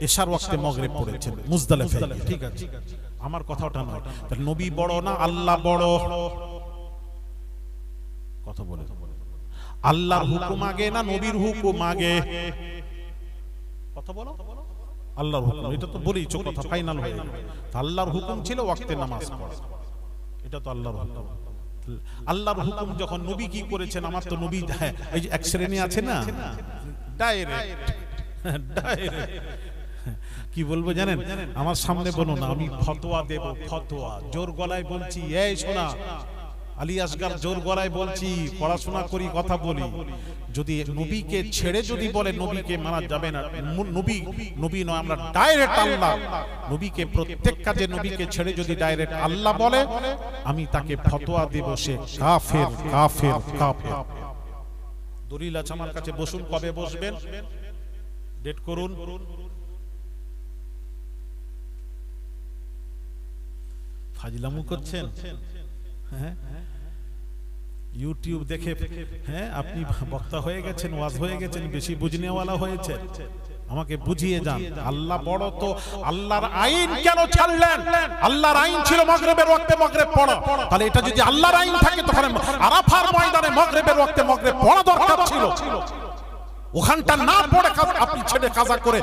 এশার ওয়াক্তে মাগরিব পড়েছেন মুজদালিফায়, ঠিক আছে। আমার কথাটা নয়, তাহলে নবী বড় না আল্লাহ বড়? কথা বলে, আল্লাহর হুকুম আগে না নবীর হুকুম আগে? কথা বলো। আল্লাহর হুকুম, এটা তো বলেইছো, কথা ফাইনাল হয়ে গেল। আল্লাহর হুকুম ছিল ওয়াক্তে নামাজ পড়া, এটা তো আল্লাহর হুকুম। আল্লাহর হুকুম যখন, নবী কি করেছেন? আমার তো নবী এই যে এক শ্রেণী আছে না, ডাইরেক্ট কি বলবো জানেন? আমার সামনে বলো না, আমি ফতোয়া দেব, ফতোয়া জোর গলায় বলছি, এই শোনা আলী আসগার, জোর গলায় বলছি, পড়াশোনা করি, কথা বলি। যদি নবীকে ছেড়ে যদি বলে নবীকে মানা যাবে না, নবী নয়, আমরা ডাইরেক্ট আল্লাহ, নবীকে প্রত্যেক কাজে নবীকে ছেড়ে যদি ডাইরেক্ট আল্লাহ বলে, আমি তাকে ফতোয়া দেব সে কাফের, কাফের, কাফের। দলিল আছে আমার কাছে, বসুন। কবে বসবেন? ডেট করুন। ফাজলামু করছেন? হ্যাঁ, ইউটিউব দেখে হ্যাঁ আপনি বক্তা হয়ে গেছেন, ওয়াজ হয়ে গেছেন, বেশি বুঝনেওয়ালা হয়েছে। আমাকে বুঝিয়ে যান, আল্লাহ বড় তো আল্লাহর আইন কেন ছাড়লেন? আল্লাহর আইন ছিল মাগরিবের ওয়াক্তে মাগরিব পড়া, তাহলে এটা যদি আল্লাহর আইন থাকে তখন আরাফার ময়দানে মাগরিবের ওয়াক্তে মাগরিব পড়া দরকার ছিল। ওখানটা না পড়ে আপনি ছেড়ে কাজা করে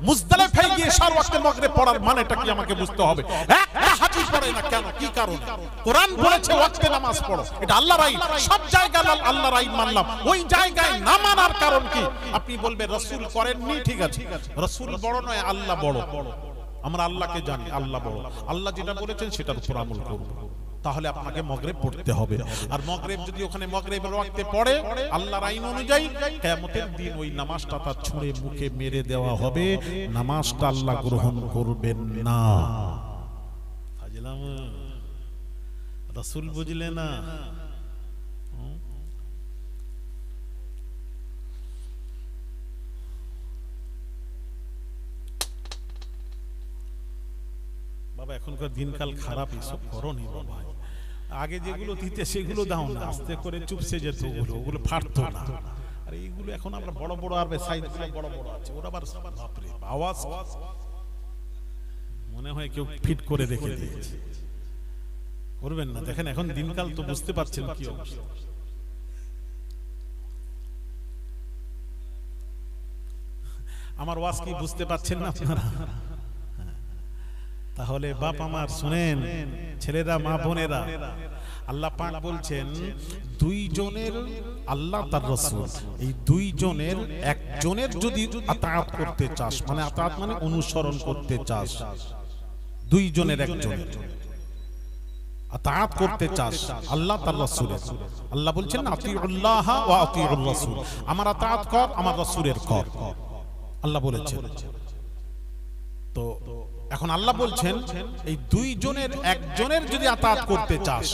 মুজদালিফায় গিয়ে সার ওয়াক্তে মাগরিব পড়ার মানেটা কি আমাকে বুঝতে হবে। একটা হাজি পড়ে না কেন, কি কারণে? কোরআন বলেছে ওয়াক্তে নামাজ পড়ো, এটা আল্লাহর আইন। সব জায়গায় আল্লাহর আইন মানলাম, ওই জায়গায় না মানার কারণ কি? আপনি বলবেন রাসূল করেননি, ঠিক আছে, রাসূল বড় নয়, আল্লাহ বড়। আমরা আল্লাহকে জানি, আল্লাহ বড়। আল্লাহ যেটা বলেছেন সেটার উপর আমল করব, তাহলে আপনাকে মাগরিব পড়তে হবে। আর মাগরিব যদি ওখানে মাগরিবের ওয়াক্তে পড়ে আল্লাহর আইন অনুযায়ী, কিয়ামতের দিন ওই নামাজটা তার ছুঁড়ে মুখে মেরে দেওয়া হবে, নামাজটা আল্লাহ গ্রহণ করবেন না। বুঝলাম? রাসূল বুঝলে না? বাবা এখনকার দিনকাল খারাপ, এসব করনি বাবা। আগে যেগুলো দিতে সেগুলো দাও না, আস্তে করে চুপসে যেত, ওগুলো ফাটতো না। আর এইগুলো এখন আমরা বড় বড় আর সাইজগুলো বড় বড় আছে, ওরা আবার বাপরে আওয়াজ মনে হয় কেউ ফিট করে রেখে দিয়েছে। করবেন না, দেখেন এখন দিনকাল তো বুঝতে পারছেন কি অবস্থা। আমার ওয়াজ কি বুঝতে পারছেন না আপনারা? তাহলে বাপ আমার শুনেন, ছেলেরা, মা বোনেরা, আল্লাহ পাক বলছেন দুইজনের, আল্লাহ তার রাসূল, এই দুইজনের একজনের যদি আতাআত করতে চাস, মানে আতাআত মানে অনুসরণ করতে চাস, দুইজনের একজনের আতাআত করতে চাস আল্লাহ তার রাসূলের, আল্লাহ বলছেন আতিউল্লাহ ওয়া আতিউর রাসূল, আমার আতাআত কর, আমার রাসূলের কর, আল্লাহ বলেছেন। তো এখন আল্লাহ বলছেন এই দুইজনের একজনের যদি আতাআত করতে চাস,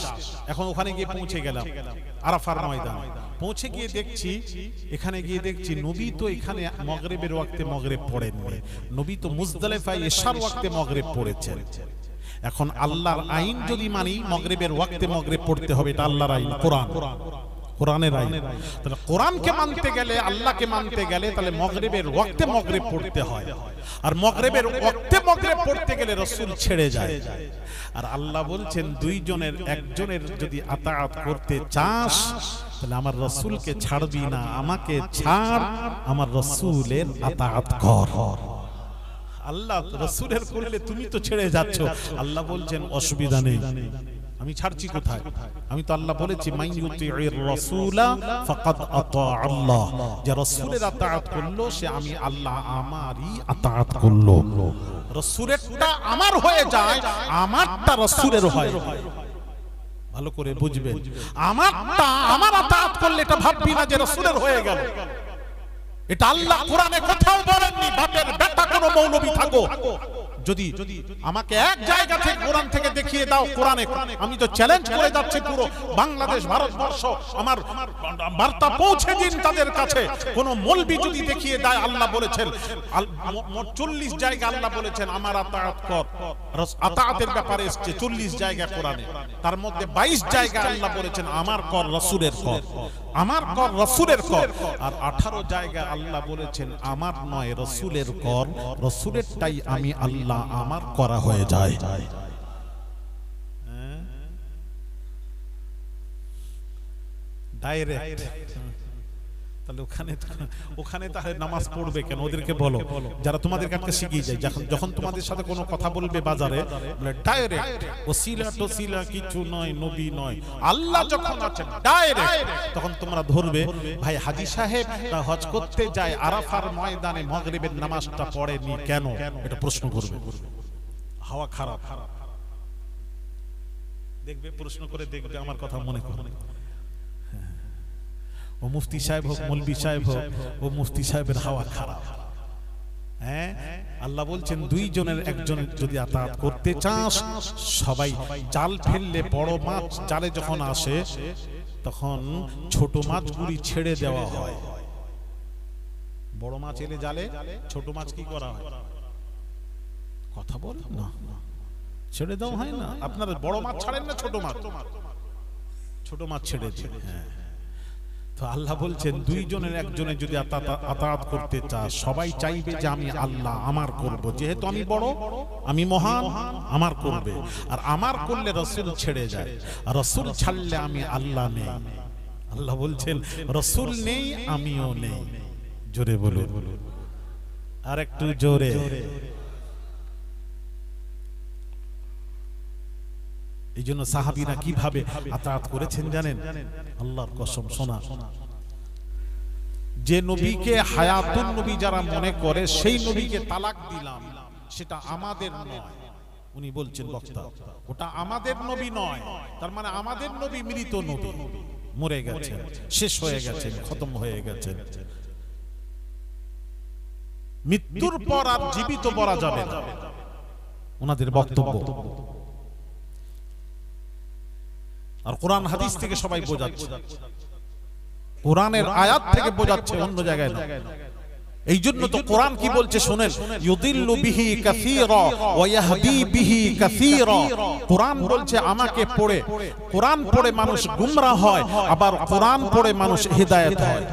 এখন ওখানে গিয়ে পৌঁছে গেলাম আরাফার ময়দানে, পৌঁছে গিয়ে দেখছি, এখানে গিয়ে দেখছি নবী তো এখানে মাগরিবের ওয়াক্তে মাগরিব পড়েননি, নবী তো মুজদালিফায় এশার ওয়াক্তে মাগরিব পড়েছেন। এখন আল্লাহর আইন যদি মানি মাগরিবের ওয়াক্তে মাগরিব পড়তে হবে, এটা আল্লাহর আইন, কোরআন, কোরআনের আইন। তাহলে কোরআনকে মানতে গেলে, আল্লাহকে মানতে গেলে, তাহলে মাগরিবের ওয়াক্তে মাগরিব পড়তে হয়। আর মাগরিবের ওয়াক্তে মাগরিব পড়তে গেলে রাসূল ছেড়ে যায়। আর আল্লাহ বলছেন দুইজনের একজনের যদি আতাআত করতে চাস, তাহলে আমার রাসূলকে ছাড়বি না, আমাকে ছাড়, আমার রাসূলের আতাআত কর। আল্লাহ রাসূলের করলে তুমি তো ছেড়ে যাচ্ছ, আল্লাহ বলছেন অসুবিধা নেই, আমি ছাড়ছি কোথায়? আমি তো আল্লাহ বলেছি মান ইউতিউর রাসূলা ফাকাদ আতা আল্লাহ, যে রাসূলের আতাআত করলো সে আমি আল্লাহ আমারই আতাআত করলো। রাসূলেরটা আমার হয়ে যায়, আমারটা রাসূলের হয়। ভালো করে বুঝবেন, আমারটা আমার আতাআত করলে এটা ভাববি না যে রাসূলের হয়ে গেল। এটা আল্লাহ কোরআনে কোথাও বলেননি বাপের বেটা কোনো মৌলবী থাকো, যদি আমাকে এক জায়গা থেকে কোরআন থেকে দেখিয়ে দাও, কোরআনে, আমি তো চ্যালেঞ্জ করে যাচ্ছি পুরো বাংলাদেশ ভারতবর্ষ, আমার বার্তা পৌঁছে দিন তাদের কাছে। কোন মৌলবি যদি দেখিয়ে দেয় আল্লাহ বলেছেন 40 জায়গা আল্লাহ বলেছেন আমার আতাত কর, আতাতের ব্যাপারে এসেছে 40 জায়গা কোরআনে, তার মধ্যে 22 জায়গা আল্লাহ বলেছেন আমার কর রাসূলের কর, আমার কর রাসূলের কর, আর 18 জায়গা আল্লাহ বলেছেন আমার নয় রাসূলের কর, রাসূলেরটাই আমি আল্লাহ আমার করা হয়ে যায়। ডাইরেক্ট। তাহলে ওখানে তাহলে নামাজ পড়বে কেন? ওদেরকে বলো যারা তোমাদের কাছে শিখিয়ে যায়, যখন তোমাদের সাথে কোনো কথা বলবে বাজারে, বলে ডাইরেক্ট, ওসিলা টসিলা কিছু নয়, নবী নয়, আল্লাহ যখন আছেন ডাইরেক্ট, তখন তোমরা ধরবে ভাই হাজী সাহেব হজ করতে যায় আরাফার ময়দানে মাগরিবের নামাজটা পড়েনি কেন, এটা প্রশ্ন করবে। হাওয়া খারাপ, দেখবে প্রশ্ন করে দেখবে, আমার কথা মনে করে। ও মুফতি সাহেব হোক, মৌলবি সাহেব হোক, ও মুফতি সাহেবের হাওয়া খারাপ। হ্যাঁ, আল্লাহ বলছেন দুইজনের একজন যদি আতাত করতে চাস, সবাই জাল ফেললে বড় মাছ জালে যখন আসে তখন ছোট মাছগুলি ছেড়ে দেওয়া হয়। বড় মাছ এলে জালে, ছোট মাছ কি করা হয়? কথা বল না, ছেড়ে দেওয়া হয় না। আপনারা বড় মাছ ছাড়েন না, ছোট মাছ? ছোট মাছ ছেড়ে দিন। হ্যাঁ, তো আল্লাহ বলছেন দুইজনের একজনে যদি আতাত করতে চায়, সবাই চাইবে যে আমি আল্লাহ আমার করব, যেহেতু আমি বড়, আমি মহান, আমার করবে। আর আমার করলে রাসূল ছেড়ে যায়, আর রাসূল ছাড়লে আমি আল্লাহ নেই। আল্লাহ বলছেন রাসূল নেই, আমিও নেই। জোরে বলুন, আর একটু জোরে। এই জন্য সাহাবীরা কিভাবে আতাত করেছেন জানেন? আল্লাহর কসম, শোনা, যে নবীকে হায়াতুন নবী যারা মনে করে সেই নবীকে তালাক দিলাম, সেটা আমাদের নয়। উনি বলছেন বক্তা, ওটা আমাদের নবী নয়। তার মানে আমাদের নবী মৃত নবী, মরে গেছেন, শেষ হয়ে গেছেন, খতম হয়ে গেছেন। মৃত্যুর পর আর জীবিত বলা যাবে না, ওনাদের বক্তব্য। আর কোরআন হাদিস থেকে সবাই বোঝাচ্ছে, কোরআনের আয়াত থেকে বোঝাচ্ছে, অন্য জায়গায় না। এই জন্য তো কোরআন কি বলছে শুনেন, ইউদিল্লু বিহি কাসীরা ওয়া ইয়াহদি বিহি কাসীরা। কোরআন বলছে আমাকে পড়ে, কোরআন পড়ে মানুষ গুমরাহ হয়, আবার কোরআন পড়ে মানুষ হিদায়াত হয়।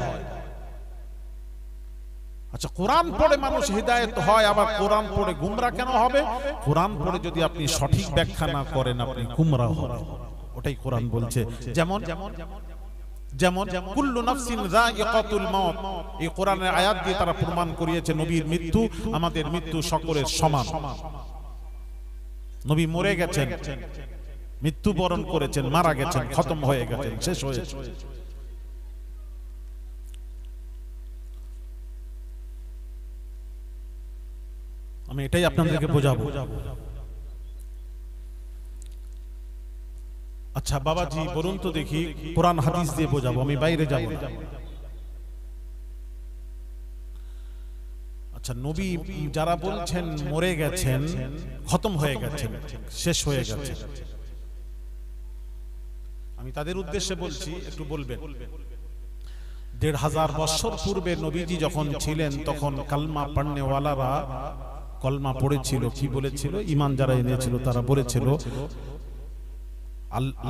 আচ্ছা, কোরআন পড়ে মানুষ হিদায়াত হয়, আবার কোরআন পড়ে গুমরাহ কেন হবে? কোরআন পড়ে যদি আপনি সঠিক ব্যাখ্যা না করেন, আপনি গুমরাহ হবেন। ওটাই কোরআন বলছে। যেমন যেমন কুল্লু নাফসিন যায়িকাতুল মাউত, এই কোরআনের আয়াত দিয়ে তারা প্রমাণ করিয়েছে নবীর মৃত্যু আমাদের মৃত্যু সকলের সমান। নবী মরে গেছেন, মৃত্যুবরণ করেছেন, মারা গেছেন, খতম হয়ে গেছেন, শেষ হয়েছে। আমি এটাই আপনাদেরকে বোঝাবো। আচ্ছা বাবাজি বলুন তো দেখি, কোরআন হাদিস দিয়ে বোঝাবো, আমি বাইরে যাব না। আচ্ছা, নবী যারা বলছেন মরে গেছেন, খতম হয়ে গেছেন, শেষ হয়ে গেছে, আমি তাদের উদ্দেশ্যে বলছি, একটু বলবেন। 1500 বছর পূর্বে নবীজি যখন ছিলেন, তখন কালমা পড়নেওয়ালারা কলমা পড়েছিল, কি বলেছিল? ঈমান যারা এনেছিল তারা বলেছিল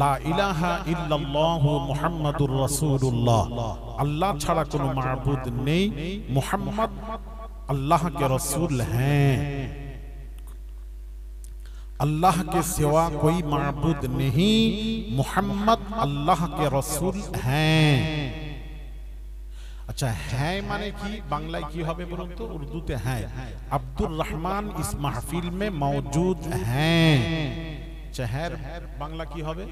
লা ইলাহা ইল্লাল্লাহু মুহাম্মাদুর রাসূলুল্লাহ, আল্লাহ ছাড়া কোনো মাবুদ নেই, মুহাম্মদ अल्लाह के रसूल हैं, अल्लाह के सिवा कोई माबूद नहीं, मुहम्मद अल्लाह के रसूल हैं। अच्छा, है माने की बांग्लाয় কি হবে বলুন তো? উর্দুতে হ্যাঁ। আব্দুর রহমান ইস মাহফিল में मौजूद हैं। চেহার বাংলা কি হবে?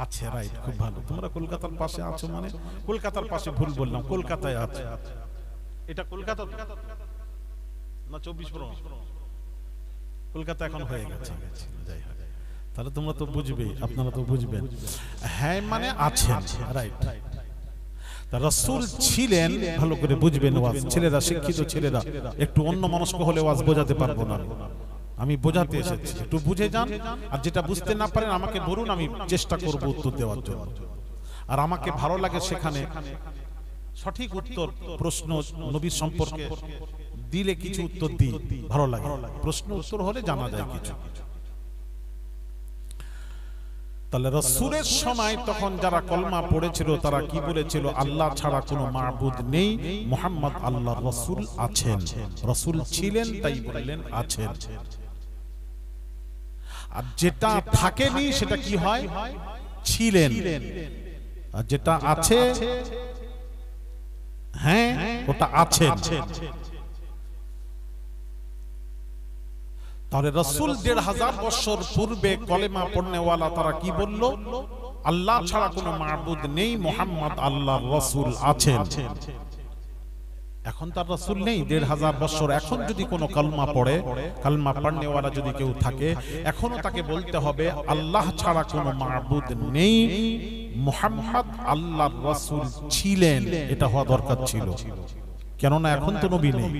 আছে, রাইট, খুব ভালো। তোমরা কলকাতার পাশে আছো, মানে কলকাতার পাশে ভুল বললাম, কলকাতায় আছে। এটা কলকাতা না 24 পরগনা? কলকাতা এখন হয়ে গেছে, যাই হোক। তাহলে তোমরা তো বুঝবে, আপনারা তো বুঝবেন। হ্যাঁ মানে আছেন, রাইট। তা রাসূল ছিলেন, ভালো করে বুঝবেন ওয়াজ, ছেলেরা শিক্ষিত ছেলেরা একটু অন্য মনস্ক হলে ওয়াজ বোঝাতে পারবো না, আমি বোঝাতে এসেছি, একটু বুঝে যান। আর যেটা বুঝতে না পারেন আমাকে বলুন, আমি চেষ্টা করব উত্তর দেওয়ার জন্য। আর আমাকে ভালো লাগে সেখানে সঠিক উত্তর, প্রশ্ন নবী সম্পর্কে দিলে কিছু উত্তর দিই, ভালো লাগে। প্রশ্ন উত্তর হলে জানা যায় কিছু। তাহলে রাসূলের সময় তখন যারা কলমা পড়েছিল তারা কি বলেছিল? আল্লাহ ছাড়া কোনো মাবুদ নেই, মুহাম্মদ আল্লাহর রাসূল আছেন। রাসূল ছিলেন তাই বললেন আছেন। আর যেটা থাকেনি সেটা কি হয়? ছিলেন। আর যেটা আছে, হ্যাঁ, ওটা আছেন। তাহলে রাসূল ১৫০০ বছর পূর্বে কলেমা পড়নেওয়ালা তারা কি বলল? আল্লাহ ছাড়া কোনো মাবুদ নেই, মুহাম্মদ আল্লাহর রাসূল আছেন। এখন তার রাসূল নেই ১৫০০ বছর। এখন যদি কোনো কলমা পড়ে, কলমা পড়নেওয়ালা যদি কেউ থাকে, এখনো তাকে বলতে হবে আল্লাহ ছাড়া কোনো মাবুদ নেই, মুহাম্মদ আল্লাহর রাসূল ছিলেন। এটা হওয়া দরকার ছিল, কেননা এখন তো নবী নেই।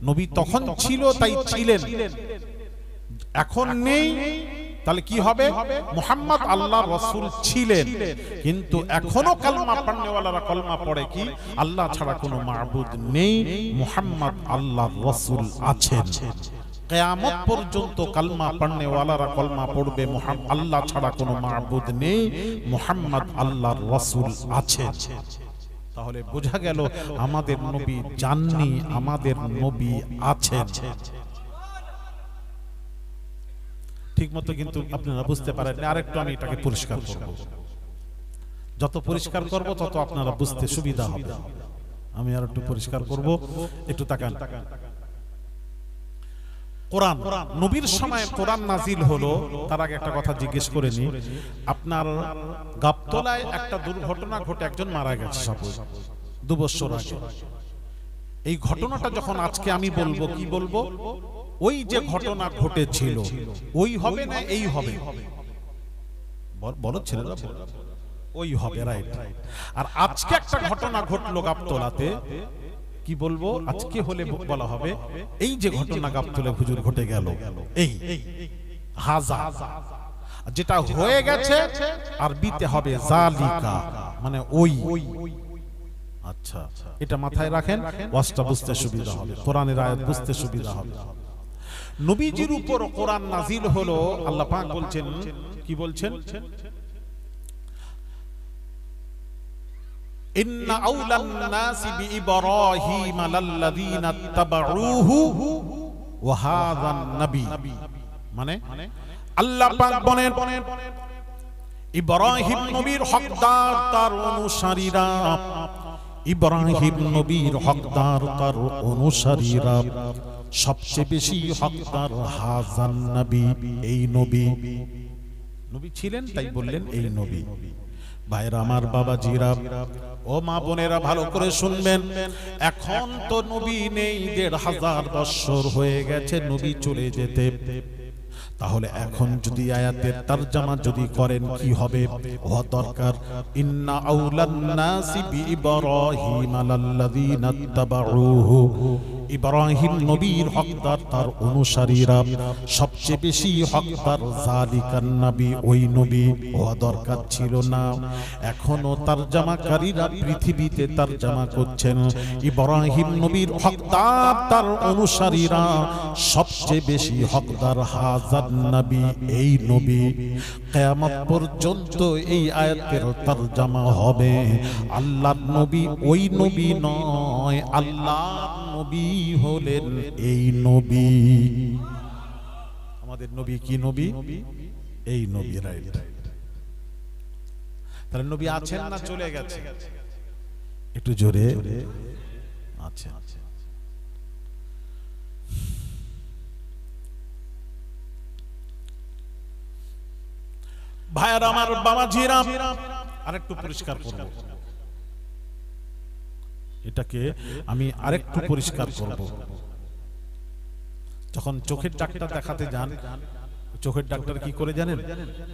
নবী তখন ছিল তাই ছিলেন, এখন নেই, তাহলে কি হবে? মুহাম্মদ আল্লাহর রাসূল ছিলেন। কিন্তু এখনো কালমা পড়নেওয়ালারা কলমা পড়ে কি? আল্লাহ ছাড়া কোনো মাবুদ নেই, মুহাম্মদ আল্লাহর রাসূল আছেন। কিয়ামত পর্যন্ত কালমা পড়নেওয়ালারা কলমা পড়বে আল্লাহ ছাড়া কোনো মাবুদ নেই, মুহাম্মদ আল্লাহর রাসূল আছেন। তাহলে বোঝা গেল আমাদের নবী জাননি, আমাদের নবী আছেন। ঠিক মতো কিন্তু আপনারা বুঝতে পারেন। আরেকটু আমি এটাকে পরিষ্কার করব, যত পরিষ্কার করব তত আপনারা বুঝতে সুবিধা হবে। আমি আর একটু পরিষ্কার করব, একটু তাকান। কোরআন, নবীর সময় কোরআন নাজিল হলো, তার আগে একটা কথা জিজ্ঞেস করে নি। আপনার গাবতলায় একটা দুর্ঘটনা ঘটে, একজন মারা গেছে, সাপোজ 2 বছর আগে। এই ঘটনাটা যখন আজকে আমি বলবো, কি বলবো? ওই যে ঘটনা ঘটেছিল ওই হবে না এই হবে? বলো ছেলেরা, ওই হবে, রাইট। আর আজকে একটা ঘটনা ঘটলো গাবতলাতে, কি বলবো? আজকে হলে বলা হবে এই যে ঘটনা গাবতলে হুজুর ঘটে গেল, এই হাজা, যেটা হয়ে গেছে আরবিতে হবে জালিকা, মানে ওই। আচ্ছা, এটা মাথায় রাখেন, ওয়াজটা বুঝতে সুবিধা হবে, কোরআনের আয়াত বুঝতে সুবিধা হবে। নবীজির উপর কোরআন নাজিল হলো, আল্লাহ পাক বলছেন, কি বলছেন? ইন্না আউলান নাসি বিইব্রাহিম লাল্লাযীনা ইত্তাবাউহু ওয়া হাযান নবী। মানে আল্লাহ পাক বলেন ইব্রাহিম নবীর হকদার তার অনুসারীরা, ইব্রাহিম নবীর হকদার তার অনুসারীরা, সবচেয়ে বেশি হকদার হাযান নবী, এই নবী। নবী ছিলেন তাই বললেন এই নবী। ভাইরা আমার, বাবাজিরা, ও মা বোনেরা, ভালো করে শুনবেন। এখন তো নবী নেই, ১৫০০ বছর হয়ে গেছে নবী চলে যেতে। তাহলে এখন যদি আয়াতের তরজমা যদি করেন কি হবে? হওয়া দরকার ইন্না আউলান নাসি বিইব্রাহিম লাল্লাযীনা ইত্তাবাউহু, ইব্রাহিম নবীর হকদার তার অনুসারীরা, সবচেয়ে বেশি হকদার জালিকান নবী, ওই নবী। হওয়া দরকার ছিল না। এখনো তরজমাকারীরা পৃথিবীতে তরজমা করছেন ইব্রাহিম নবীর হকদার তার অনুসারীরা, সবচেয়ে বেশি হকদার হাযান নবী, এই নবী। কিয়ামত পর্যন্ত এই আয়াতের তরজমা হবে আল্লাহর নবী ওই নবী নয়, আল্লাহর নবী হলেন এই নবী। আমাদের নবী কি নবী? এই নবী, রাইট। তাহলে নবী আছেন না চলে গেছে? একটু জোরে আছেন। ভাইয়ার আমার, বাবাজিরা, আরেকটু পরিষ্কার করব, এটাকে আমি আরেকটু পরিষ্কার করব। যখন চোখের ডাক্তার দেখাতে যান, চোখের ডাক্তার কি করে জানেন?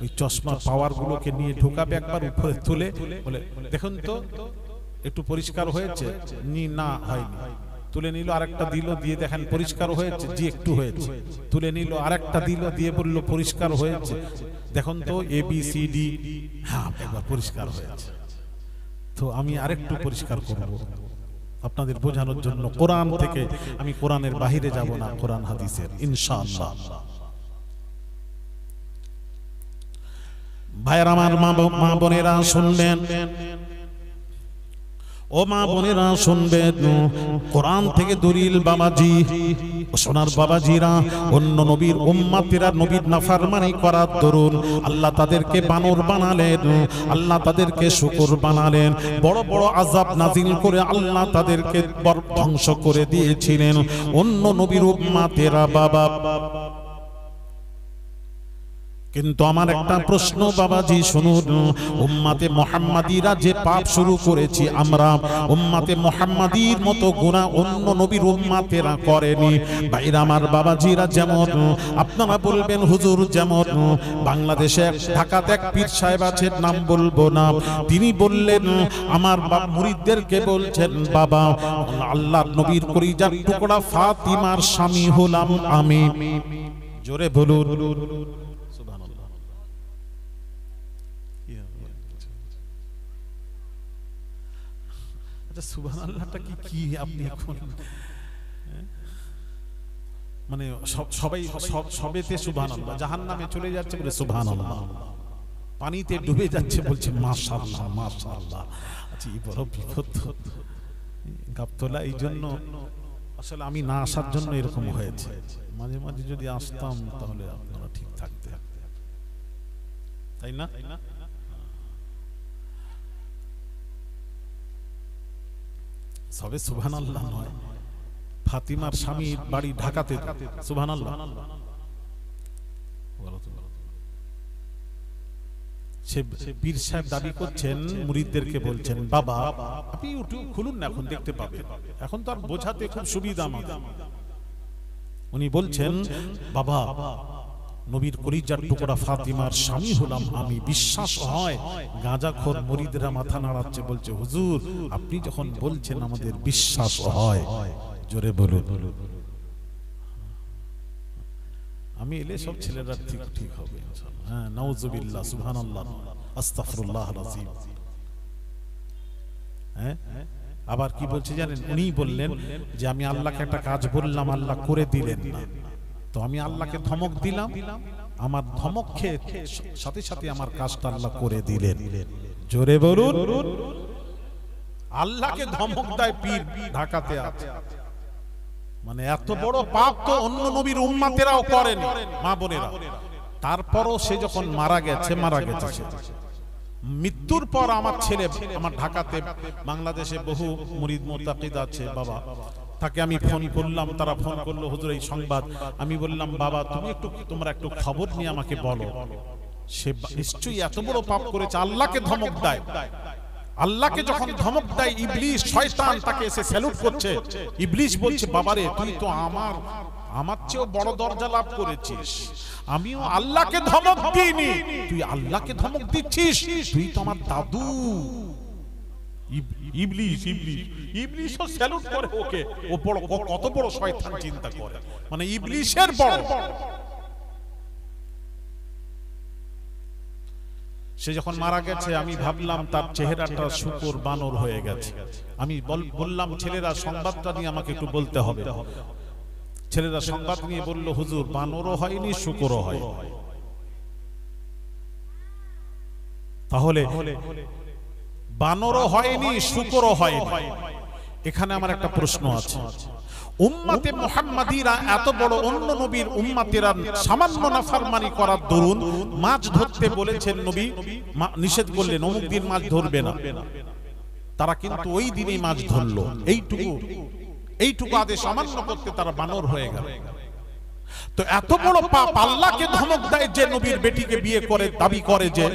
ওই চশমা পাওয়ার গুলোকে নিয়ে ঢোকাবে, একবার উপরে তুলে বলে দেখুন তো একটু পরিষ্কার হয়েছে, না হয়নি, তুলে নিল, আরেকটা দিল, দিয়ে দেখেন পরিষ্কার হয়েছে, জি একটু হয়েছে, তুলে নিল, আরেকটা দিল, দিয়ে বলল পরিষ্কার হয়েছে, দেখুন তো ABCD, হ্যাঁ একবার পরিষ্কার হয়েছে। তো আমি আরেকটু পরিষ্কার করব আপনাদের বোঝানোর জন্য। কোরআন থেকে আমি কোরআনের বাহিরে যাব না, কোরআন হাদিসের ইনশাআল্লাহ। ভাইয়ের আমার, মা বোনেরা শুনবেন, ও মা বোনেরা শুনবেন, কোরআন থেকে দলিল বাবাজি, সোনার বাবাজিরা, অন্য নবীর উম্মতেরা নবীর নাফরমানি করার দরুন আল্লাহ তাদেরকে বানর বানালেন, আল্লাহ তাদেরকে শুকর বানালেন, বড় বড় আযাব নাজিল করে আল্লাহ তাদেরকে ধ্বংস করে দিয়েছিলেন। অন্য নবীর উম্মতেরা বাবা, কিন্তু আমার একটা প্রশ্ন বাবাজি শুনুন, উম্মতে মুহাম্মাদিরা যে পাপ শুরু করেছি আমরা, উম্মতে মুহাম্মাদির মতো গুনাহ অন্য নবীর উম্মতেরা করেনি। ভাইরা আমার বাবাজিরা, যেমন আপনারা বলবেন হুজুর, যেমন বাংলাদেশে ঢাকাতে এক পীর সাহেব আছেন, নাম বলবো না, তিনি বললেন আমার মুরিদদেরকে বলছেন, বাবা আল্লাহর নবীর কলিজার টুকরা ফাতিমার স্বামী হলাম আমি। জোরে বলুন সুবহানাল্লাহটা কি আপনি এখন মানে সবাই সবেতে সুবহানাল্লাহ, জাহান্নামে চলে যাচ্ছে বলে সুবহানাল্লাহ, পানিতে ডুবে যাচ্ছে বলছে মাশাআল্লাহ মাশাআল্লাহ। আচ্ছা এই বড় বিপদ গাবতলা। এই জন্য আসলে আমি না আসার জন্য এরকম হয়েছে, মাঝে মাঝে যদি আসতাম তাহলে আপনারা ঠিক থাকতে, তাই না? সবে সুবহানাল্লাহ নয়, ফাতিমার স্বামীর বাড়ি ঢাকাতে, সুবহানাল্লাহ। সে পীর সাহেব দাবি করছেন, মুরিদদেরকে বলছেন, বাবা আপনি ইউটিউব খুলুন না, এখন দেখতে পাবেন, এখন তো আর বোঝাতে খুব সুবিধা আমাদের। উনি বলছেন, বাবা নবীর কলিজার টুকরা ফাতিমার স্বামী হলাম আমি। বিশ্বাস হয়? গাঁজাখোর মুরিদরা মাথা নাড়াচ্ছে, বলছে হুজুর আপনি যখন বলছেন আমাদের বিশ্বাস হয়। জোরে বলুন। আমি এলে সব ছেলেরা ঠিক হবে ইনশাআল্লাহ। হ্যাঁ নাউজুবিল্লাহ, সুবহানাল্লাহ, আস্তাগফিরুল্লাহল আযীম। হ্যাঁ আবার কি বলছে জানেন? উনি বললেন যে আমি আল্লাহকে একটা কাজ বললাম, আল্লাহ করে দিলেন না, তো আমি আল্লাহকে ধমক দিলাম, আমার ধমক খেয়ে সাথে সাথে আমার কাজটা আল্লাহ করে দিলেন। জোরে বলুন। আল্লাহকে ধমক দেয় পীর ঢাকাতে আছে, মানে এত বড় পাপ তো অন্য নবীর উম্মতেরাও করেনি মা বোনেরা। তারপরও সে যখন মারা গেছে মৃত্যুর পর আমার ছেলে, আমার ঢাকাতে বাংলাদেশে বহু মুরিদ মুতাকিদ আছে বাবা, তাকে আমি ফোন করলাম, তারা ফোন করলো হুজুর এই সংবাদ। আমি বললাম বাবা তোমরা একটু খবর নিয়ে আমাকে বলো, সে নিশ্চয়ই এত বড় পাপ করেছে, আল্লাহকে ধমক দেয়। আল্লাহকে যখন ধমক দেয় ইবলিস শয়তান তাকে এসে স্যালুট করছে। ইবলিস বলছে বাবারে তুই তো আমার চেয়েও বড় দরজা লাভ করেছিস, আমিও আল্লাহকে ধমক দিইনি, তুই আল্লাহকে ধমক দিচ্ছিস, তুই তো আমার দাদু। ইবলিসও স্যালুট করে ওকে, ও বড় কত বড় শয়তান চিন্তা করে, মানে ইবলিসের বড়। সে যখন মারা গেছে আমি ভাবলাম তার চেহারাটা শুকর বানর হয়ে গেছে। আমি বললাম ছেলেরা সংবাদটা নিয়ে আমাকে একটু বলতে হবে। ছেলেরা সংবাদ নিয়ে বলল হুজুর বানরও হয়নি শুকরও হয়। তাহলে বানরও হয়নি শুকরও হয়নি। এখানে আমার একটা প্রশ্ন আছে, উম্মতে মুহাম্মাদিরা এত বড় অন্য নবীর উম্মতেরা সামান্য নাফরমানি করার দরুন মাছ ধরতে বলেছেন, নবী নিষেধ করলেন অমুক দিন মাছ ধরবে না, তারা কিন্তু ওই দিনই মাছ ধরলো। এইটুকু আদেশ অমান্য করতে তারা বানর হয়ে গেল। তো এত বড় পাপ, আল্লাহকে ধমক দেয় যে নবীর বেটিকে বিয়ে করে, দাবি করে যে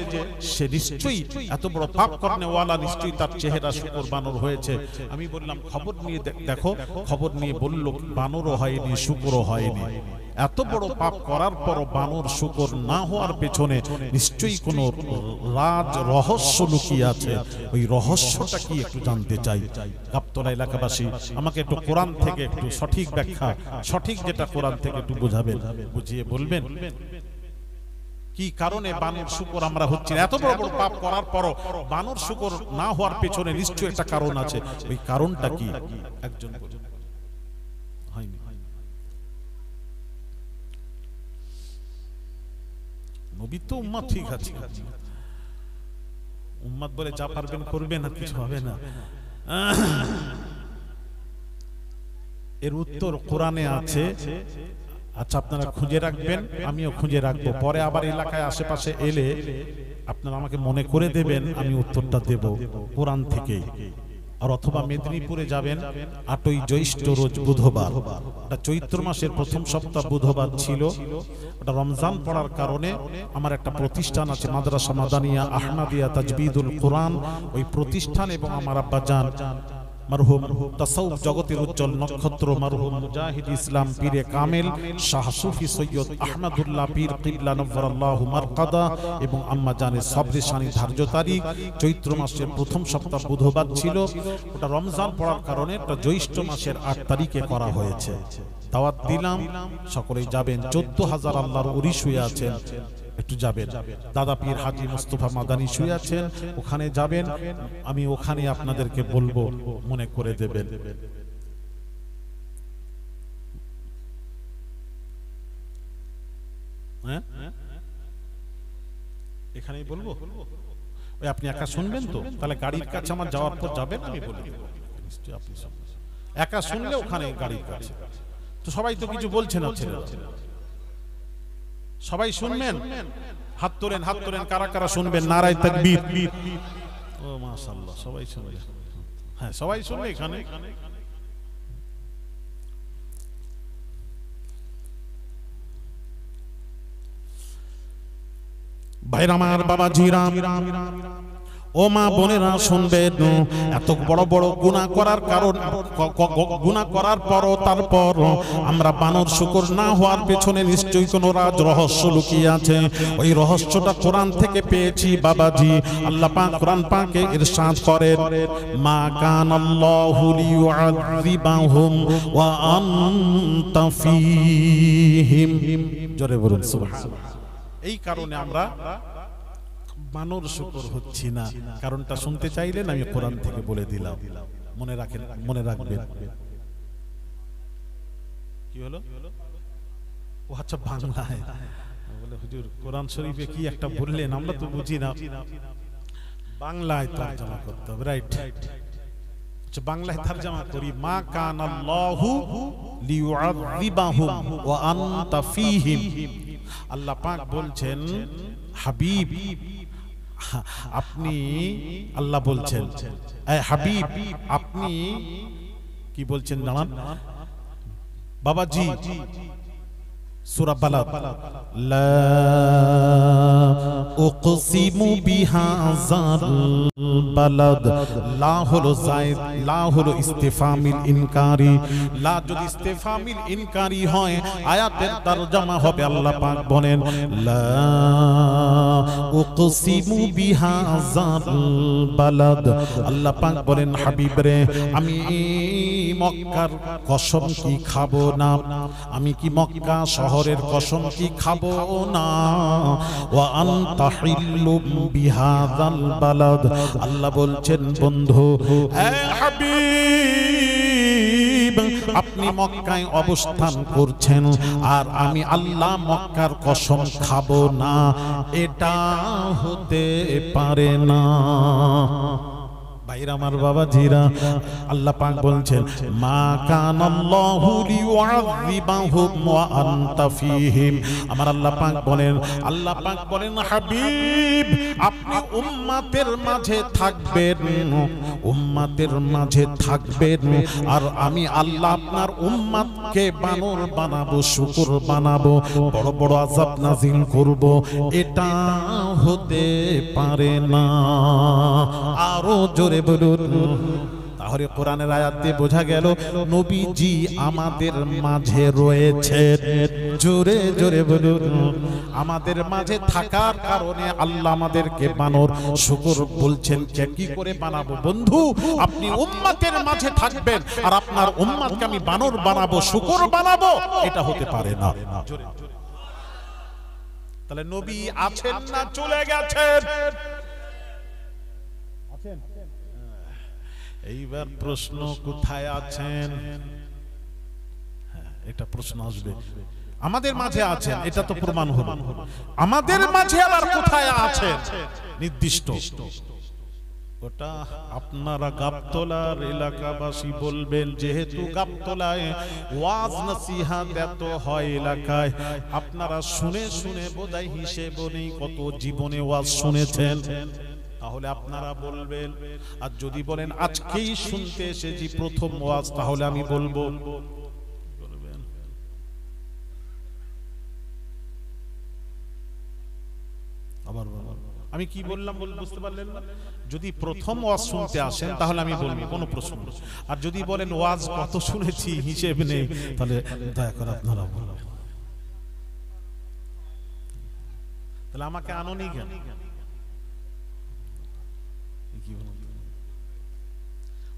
সে নিশ্চয়ই এত বড় পাপ করনে ওয়ালা, নিশ্চয়ই তার চেহারা শুকর বানর হয়েছে। আমি বললাম খবর নিয়ে দেখো, খবর নিয়ে বলল বানরও হয়নি শুকরও হয়নি। এত বড় পাপ করার পর বানর শুকর না হওয়ার পেছনে নিশ্চয়ই কোনো রাজ রহস্য লুকিয়ে আছে। ওই রহস্যটা কি একটু জানতে চাই। গাবতলা এলাকাবাসী আমাকে একটু কোরআন থেকে একটু সঠিক ব্যাখ্যা, সঠিক যেটা কোরআন থেকে একটু বোঝাবেন, বুঝিয়ে বলবেন কি কারণে বানর শুকর আমরা হচ্ছি। এত বড় বড় পাপ করার পরও বানর শুকর না হওয়ার পেছনে নিশ্চয়ই একটা কারণ আছে। ওই কারণটা কি একজন হয়নি। নবী তো উম্মত ঠিক আছে, উম্মত বলে যা পারবেন করবেন, আর কিছু হবে না। এর উত্তর কোরআনে আছে। আচ্ছা, আপনারা খুঁজে রাখবেন, আমিও খুঁজে রাখবো। পরে আবার এলাকায় আশেপাশে এলে আপনারা আমাকে মনে করে দেবেন, আমি উত্তরটা দেব কোরআন থেকে। আর অথবা মেদিনীপুরে যাবেন, 8ই জ্যৈষ্ঠ রোজ বুধবার, এটা চৈত্র মাসের প্রথম সপ্তাহ বুধবার ছিল। ওটা রমজান পড়ার কারণে আমার একটা প্রতিষ্ঠান আছে, মাদ্রাসা মাদানিয়া আহমদিয়া তাজবিদুল কোরআন। ওই প্রতিষ্ঠান এবং আমার আব্বাজান মরহুম তাসাউফ জগতের উজ্জ্বল নক্ষত্র মরহুম মুজাহিদ ইসলাম পীরে কামেল শাহ সুফি সৈয়দ আহমদুল্লাহ পীর কিবলা নওয়ারাল্লাহু মারকাদা এবং আম্মা জানের সবরে শানি ধার্য তারিখ চৈত্র মাসের প্রথম সপ্তাহ বুধবার ছিল। ওটা রমজান পড়ার কারণে ওটা জ্যৈষ্ঠ মাসের 8 তারিখে করা হয়েছে। দাওয়াত দিলাম, সকলেই যাবেন। 14,000 আল্লাহর ওলি শুয়ে আছেন, একটু যাবেন। দাদা পীর হাজী মুস্তাফা মাদানী শুয়ে আছেন, ওখানে যাবেন। আমি ওখানে আপনাদেরকে বলবো, মনে করে দেবেন। হ্যাঁ, এখানেই বলবো। ওই আপনি একা শুনবেন তো? তাহলে গাড়ির কাছে আমার যাওয়ার পর যাবেন, আমি বলে দেব। নিশ্চয়ই আপনি একা শুনলে ওখানে গাড়ির কাছে। তো সবাই তো কিছু বলছে না, সবাই শুনবেন? হাত তোলেন, হাত তোলেন, কারা কারা শুনবেন? নারায়ে তাকবীর। ও মাশাআল্লাহ, সবাই শুনবে। হ্যাঁ, সবাই শুনবে এখানে। ভাইরা আমার, বাবাজিরা, ও মা বোনেরা শুনবেন। এত বড় বড় গুনাহ করার কারণ, গুনাহ করার পরও তারপর আমরা বানর শুকর না হওয়ার পেছনে নিশ্চয়ই কোনো রাজ রহস্য লুকিয়ে আছে। ওই রহস্যটা কোরআন থেকে পেয়েছি বাবাজি। আল্লাহ পাক কোরআন পাকে ইরশাদ করেন, মা কানাল্লাহু লিয়ুআযিবাহুম ওয়া আনতা ফীহিম। জোরে বলুন সুবহানাল্লাহ। এই কারণে আমরা বানর শুকর হচ্ছি না। কারণটা শুনতে চাইলেন, আমি কোরআন থেকে বলে দিলাম। মনে রাখেন, মনে রাখবেন। কি হলো? ও আচ্ছা, বাংলায় বলে হুজুর কোরআন শরীফে কি একটা বললেন, আমরা তো বুঝি না। বাংলায় তরজমা করতে হবে, রাইট? আচ্ছা, বাংলায় তরজমা করি। মা কানাল্লাহু লিয়ুআযিবাহুম ওয়া আনতা ফীহিম। আল্লাহ পাক বলছেন, হাবিব আপনি, আল্লাহ বলছেন, হাবিব আপনি কি বলছেন জানান বাবাজি। সূরা বালাদ, লা উকসিমু বিহাযাল বালাদ। লা হলো যায়েদ, লা হলো ইস্তিফামিল ইনকারি। লা যদি ইস্তিফামিল ইনকারি হয়, আয়াতের তরজমা হবে, আল্লাহ পাক বলেন, লা উকসিমু বিহাযাল বালাদ। আল্লাহ পাক বলেন, হাবিব রে, আমি মক্কার কসম কি খাবো না? আমি কি মক্কা শহরের কসম কি খাবো না? ওয়া আনতা হিল্লুম বিহাযাল বালাদ। আল্লাহ বলছেন, বন্ধু হে হাবিব, আপনি মক্কায় অবস্থান করছেন, আর আমি আল্লাহ মক্কার কসম খাবো না, এটা হতে পারে না। ভাইরা আমার, বাবাজিরা, আল্লাহ পাক বলছেন, মা কানাল্লাহু লিয়ুআযিবাহুম ওয়া আনতা ফীহিম। আমার আল্লাহ পাক বলেন, আল্লাহ পাক বলেন, হাবিব আপনি উম্মতের মাঝে থাকবেন, উম্মতের মাঝে থাকবেন, আর আমি আল্লাহ আপনার উম্মতকে বানর বানাবো, শুকর বানাবো, বড় বড় আযাব নাযিল করব, এটা হতে পারে না। আরো জোরে বলুন। তাহলে কোরআনের আয়াত দিয়ে বোঝা গেল নবীজি আমাদের মাঝে রয়েছে। জোরে জোরে বলুন, আমাদের মাঝে থাকার কারণে আল্লাহ আমাদেরকে বানর শুকর বলছেন। কি করে বানাবো বন্ধু? আপনি উম্মতের মাঝে থাকবেন আর আপনার উম্মতকে আমি বানর বানাবো, শুকর বানাবো, এটা হতে পারে না। তাহলে নবী আছেন না চলে গেছেন? এইবার প্রশ্ন, কোথায় আছেন? এটা প্রশ্ন আসবে। আমাদের মাঝে আছেন, এটা তো প্রমাণ হলো। আমাদের মাঝে আবার কোথায় আছেন নির্দিষ্ট, ওটা আপনারা গাবতলার এলাকাবাসী বলবেন। যেহেতু গাবতলায় ওয়াজ নসিহত এত হয় এলাকায়, আপনারা শুনে শুনে বোধহয় হিসেব নেই কত জীবনে ওয়াজ শুনেছেন, তাহলে আপনারা বলবেন। আর যদি বলেন আজকেই শুনতে এসেছি প্রথম ওয়াজ, তাহলে আমি বলবো। আবার আমি কি বললাম বুঝতে পারলেন না? যদি প্রথম ওয়াজ শুনতে আসেন তাহলে আমি বলবো, কোনো প্রশ্ন নেই। আর যদি বলেন ওয়াজ কত শুনেছি হিসেব নেই, তাহলে দয়া করে আপনারা বলবেন। তাহলে আমাকে আনোনি কেন?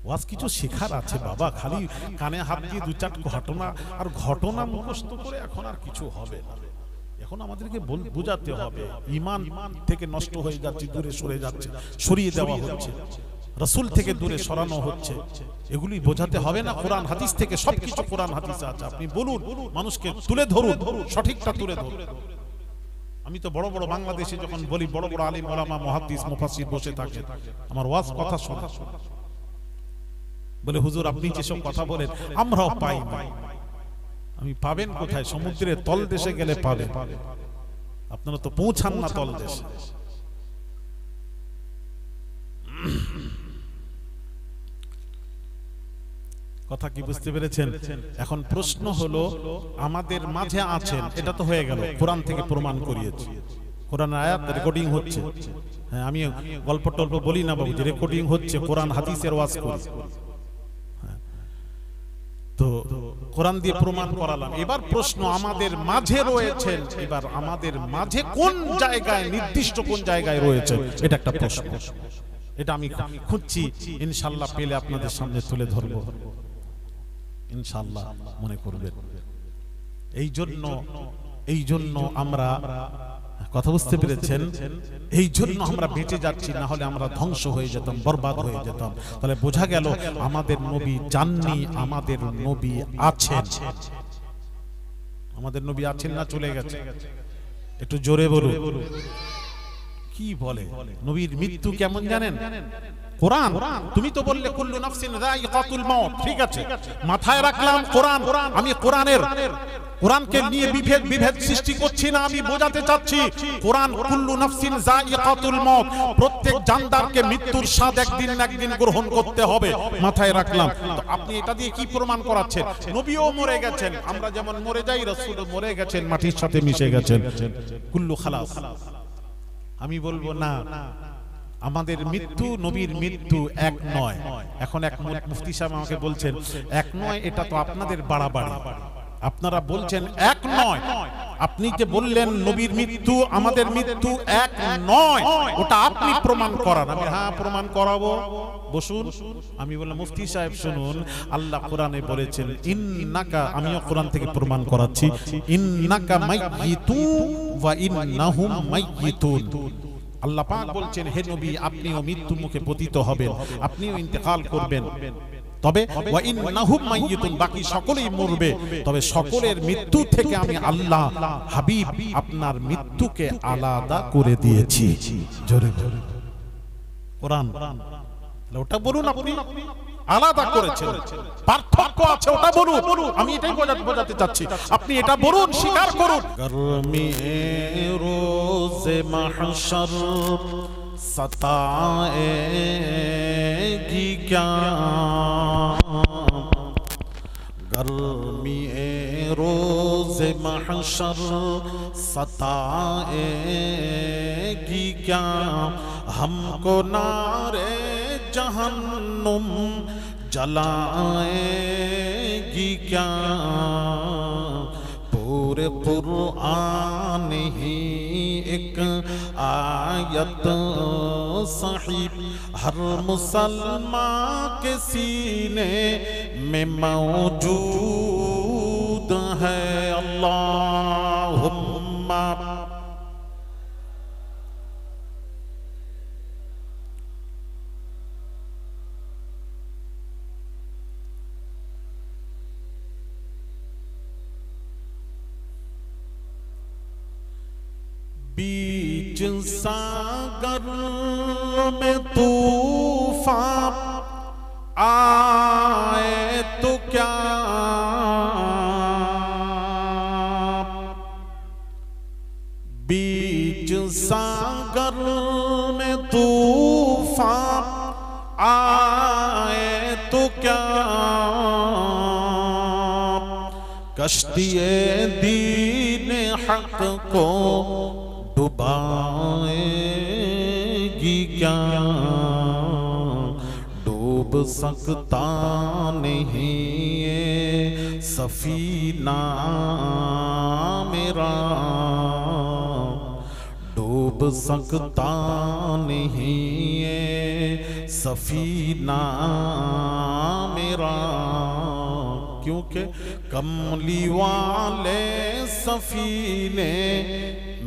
ওয়াজ কিছু শেখার আছে বাবা, খালি কানে হাত দিয়ে দু চার ঘটনা আর ঘটনা মুখস্থ করে এখন আর কিছু হবে না। এখন আমাদেরকে বোঝাতে হবে ঈমান থেকে নষ্ট হয়ে যাচ্ছে, দূরে সরে যাচ্ছে, সরিয়ে দেওয়া হচ্ছে, রাসূল থেকে দূরে সরানো হচ্ছে, এগুলি বোঝাতে হবে না? কোরআন হাদিস থেকে সবকিছু কোরআন হাদিসে আছে। আপনি বলুন, মানুষকে তুলে ধরুন, সঠিকটা তুলে ধরুন। আমি তো বড় বড় বাংলাদেশে যখন বলি, বড় বড় আলিম ওলামা মুহাদ্দিস মুফাসসির বসে থাকে, আমার ওয়াজ কথা শোনা, বলে হুজুর আপনি যেসব কথা বলেন আমরাও পাই না। আমি পাবেন কোথায়? সমুদ্রের তল দেশে গেলে পাবেন, আপনারা তো পৌঁছান না তল দেশে। কথা কি বুঝতে পেরেছেন? এখন প্রশ্ন হলো, আমাদের মাঝে আছেন, এটা তো হয়ে গেল, কোরআন থেকে প্রমাণ করিয়েছি। কোরআন আয়াত রেকর্ডিং হচ্ছে। হ্যাঁ, আমি গল্প টল্প বলি না বাবু, যে রেকর্ডিং হচ্ছে, কোরআন হাদিসের ওয়াজ করি। তো কোরআন দিয়ে প্রমাণ করালাম। এবার প্রশ্ন, আমাদের মাঝে রয়েছেন, এবার আমাদের মাঝে কোন জায়গায়, নির্দিষ্ট কোন জায়গায় রয়েছে, এটা একটা প্রশ্ন। এটা আমি খুঁজছি, ইনশাআল্লাহ পেলে আপনাদের সামনে তুলে ধরব, ইনশাআল্লাহ মনে করবেন। এই জন্য আমরা, কথা বুঝতে পেরেছেন, এই জন্য আমরা বেঁচে যাচ্ছি, না হলে আমরা ধ্বংস হয়ে যেতাম, বরবাদ হয়ে যেতাম। তাহলে বোঝা গেল আমাদের নবী যাননি, আমাদের নবী আছেন। আমাদের নবী আছেন না চলে গেছে? একটু জোরে বলুন। কি বলে? নবীর মৃত্যু কেমন জানেন? কোরআন, তুমি তো বললে কুল্লু নাফসিন যায়িকাতুল মাউত, ঠিক আছে, মাথায় রাখলাম কোরআন। আমি কোরআনকে নিয়ে বিভেদ সৃষ্টি করছি না, আমি বোঝাতে চাচ্ছি কোরআন কুল্লু নাফসিন যায়িকাতুল মাউত, প্রত্যেক জানদারকে মৃত্যুর স্বাদ একদিন না একদিন গ্রহণ করতে হবে, মাথায় রাখলাম। তো আপনি এটা দিয়ে কি প্রমাণ করাচ্ছেন? নবীও মরে গেছেন, আমরা যেমন মরে যাই, রাসূলও মরে গেছেন, মাটির সাথে মিশে গেছেন, কুল্লু খালাস। আমি বলবো না, আমাদের মৃত্যু নবীর মৃত্যু এক নয়। এখন এক মুফতি সাহেব আমাকে বলছেন এক নয়, এটা তো আপনাদের বাড়াবাড়ি। আপনারা বলছেন এক নয়, আপনি যে বললেন নবীর মৃত্যু আমাদের মৃত্যু এক নয়, ওটা আপনি প্রমাণ করান। আমি হ্যাঁ প্রমাণ করাবো, বসুন। আমি বললাম মুফতি সাহেব শুনুন, আল্লাহ কোরআনে বলেছেন ইন্নাকা, আমিও কোরআন থেকে প্রমাণ করাচ্ছি, ইন্নাকা মাইয়িতুন ওয়া ইন্নাহুম মাইয়িতুন। আল্লাহ পাক বলছেন হে নবী, আপনিও মৃত্যু মুখে পতিত হবেন, আপনিও ইন্তেকাল করবেন, তবে ওয়া ইন্নাহুম মাইয়িতুন, বাকি সকলেই মরবে, তবে সকলের মৃত্যু থেকে আমি আল্লাহ হাবিব আপনার মৃত্যুকে আলাদা করে দিয়েছি। জোরে জোরে কোরআন, ওটা বলুন, আপনি আলাদা করেছেন, পার্থক্য আছে, ওটা বলুন। আমি এটাই বোঝাতে চাচ্ছি, আপনি এটা বলুন, স্বীকার করুন। গরমি রোজে মাহশর सताएगी क्या, गर्मी रोज़े महशर सताएगी क्या, हमको नारे जहन्नुम जलाएगी क्या पूरे कुरान ही एक आयत साहिब हर मुसलमान के सीने में मौजूद है। अल्लाहुम्मा बीच सागर में तूफान आए तो क्या बीच सागर में तूफान आए तो क्या कश्तिए दीन हक को डुबाएगी क्या डूब सकता नहीं ये सफीना मेरा डूब सकता नहीं ये सफीना मेरा क्योंकि कमली वाले सफीने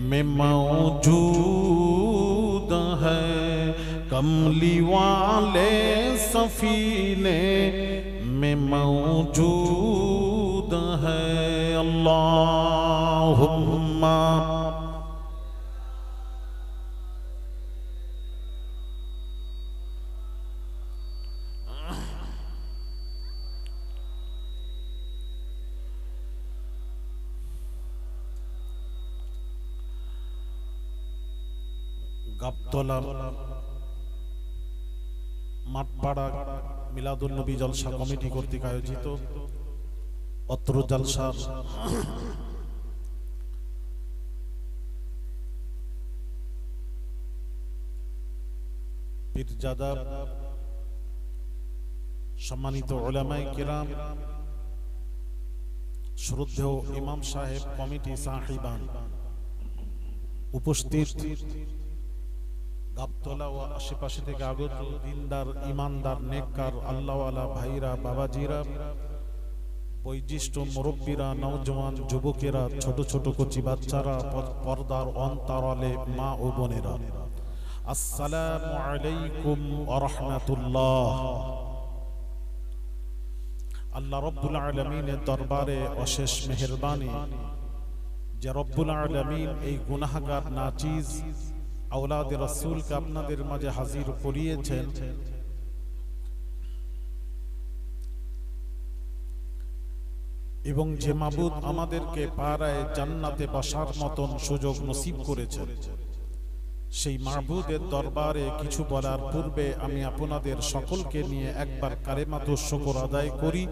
में मौजूद है कमली वाले सफीने में मौजूद है। अल्लाहुम्मा গাবতলা মাঠপাড়া মিলাদুন নবী জলসা কমিটি কর্তৃক আয়োজিত অত্র জলসার পীরজাদা সম্মানিত উলামায়ে কিরাম শ্রদ্ধেয় ইমাম সাহেব কমিটি সাহিবান উপস্থিত গাবতলা ও আশেপাশে থেকে আগত দিনদার ইমানদার নেককার আল্লাহওয়ালা ভাইরা বাবাজিরা বয়োজ্যেষ্ঠ মুরব্বীরা নওজওয়ান যুবকেরা ছোট ছোট কচি বাচ্চারা পর্দার অন্তরালে মা ও বোনেরা আসসালামু আলাইকুম ওয়া রাহমাতুল্লাহ। আল্লাহ রাব্বুল আলামিনের দরবারে অশেষ মেহেরবানি যে রব্বুল আলামিন এই গুনাহগার নাচিজ আওলাদে রাসূলকে আপনাদের মাঝে হাজির করিয়েছেন এবং যে মাবুদ আমাদেরকে পারায় জান্নাতে বসার মতন সুযোগ নসিব করেছেন সেই মাবুদের দরবারে কিছু বলার পূর্বে আমি আপনাদের সকলকে নিয়ে একবার কালেমাতুশ শুকর আদায় করি।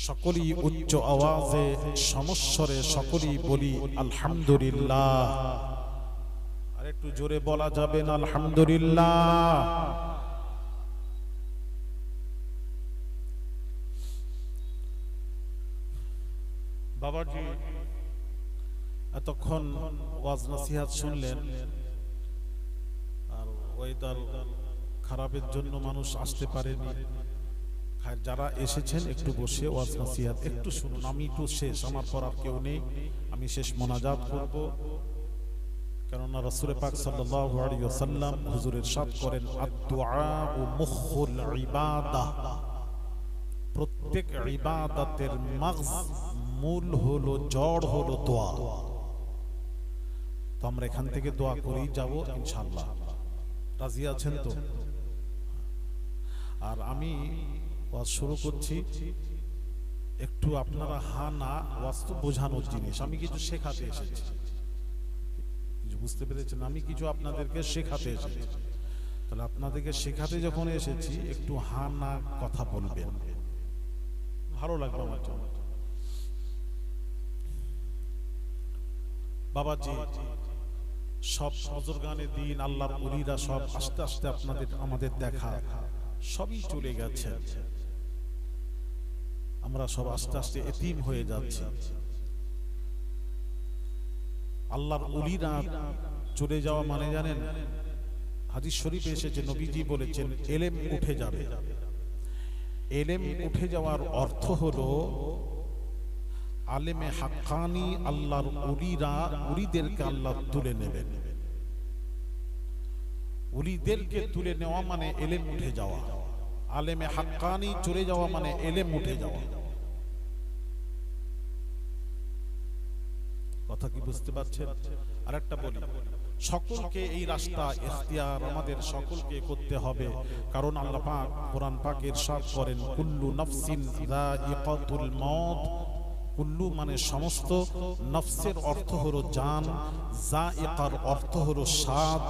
সকলেই উচ্চ আওয়াজে সমস্বরে সকলেই বলি আলহামদুলিল্লাহ। আর একটু জোরে বলা যাবে না আলহামদুলিল্লাহ। বাবাজি এতক্ষণ ওয়াজ নসিহত শুনলেন আর ওয়েদার খারাপের জন্য মানুষ আসতে পারেনি। যারা এসেছেন একটু বসে ওয়াজ নসিহত একটু শুনুন। আমি একটু শেষ, আমার পর আর কেউ নেই, আমি শেষ মোনাজাত করব। কেননা রাসূল পাক সাল্লাল্লাহু আলাইহি ওয়াসাল্লাম হুজুর ইরশাদ করেন আদ-দুআ মুখুল ইবাদাহ, প্রত্যেক ইবাদতের মাগজ মূল হলো জড় হলো দোয়া। তো আমরা এখান থেকে দোয়া করেই যাব ইনশাআল্লাহ। রাজি আছেন তো? আর আমি ওয়াজ শুরু করছি, একটু আপনারা হা না, ওয়াজ তো বোঝানোর জিনিস, আমি কিছু শেখাতে এসেছি, কিছু বুঝতে পেরেছেন? আমি কিছু আপনাদেরকে শেখাতে এসেছি। তাহলে আপনাদেরকে শেখাতে যখন এসেছি একটু হা না কথা বলবেন, ভালো লাগবে আমার জন্য। বাবাজি সব বুজুর্গানে দিন আল্লাহর ওলিরা সব আস্তে আস্তে আপনাদের আমাদের দেখা সবই চলে গেছে, আমরা সব আস্তে আস্তে এতিম হয়ে যাচ্ছি। আল্লাহর ওলিরা চলে যাওয়া মানে জানেন, হাদিস শরীফে এসেছে, নবীজি বলেছেন এলেম উঠে যাবে। এলেম উঠে যাওয়ার অর্থ হলো আলেমে হাক্কানি আল্লাহর ওলিরা, ওলিদেরকে আল্লাহ তুলে নেবেন। ওলিদেরকে তুলে নেওয়া মানে এলেম উঠে যাওয়া। আলেমে হাক্কানি চলে যাওয়া মানে এলেম উঠে যাওয়া। কথা কি বুঝতে পারছেন? আরেকটা বলি, সকলকে এই রাস্তা ইখতিয়ার আমাদের সকলকে করতে হবে, কারণ আল্লাহ পাক কোরআন পাকে ইরশাদ করেন, কুল্লু নাফসিন যায়িকাতুল মাউত। কুল্লু মানে সমস্ত, নফসের অর্থ হলো জান, যায়িকার অর্থ হলো স্বাদ,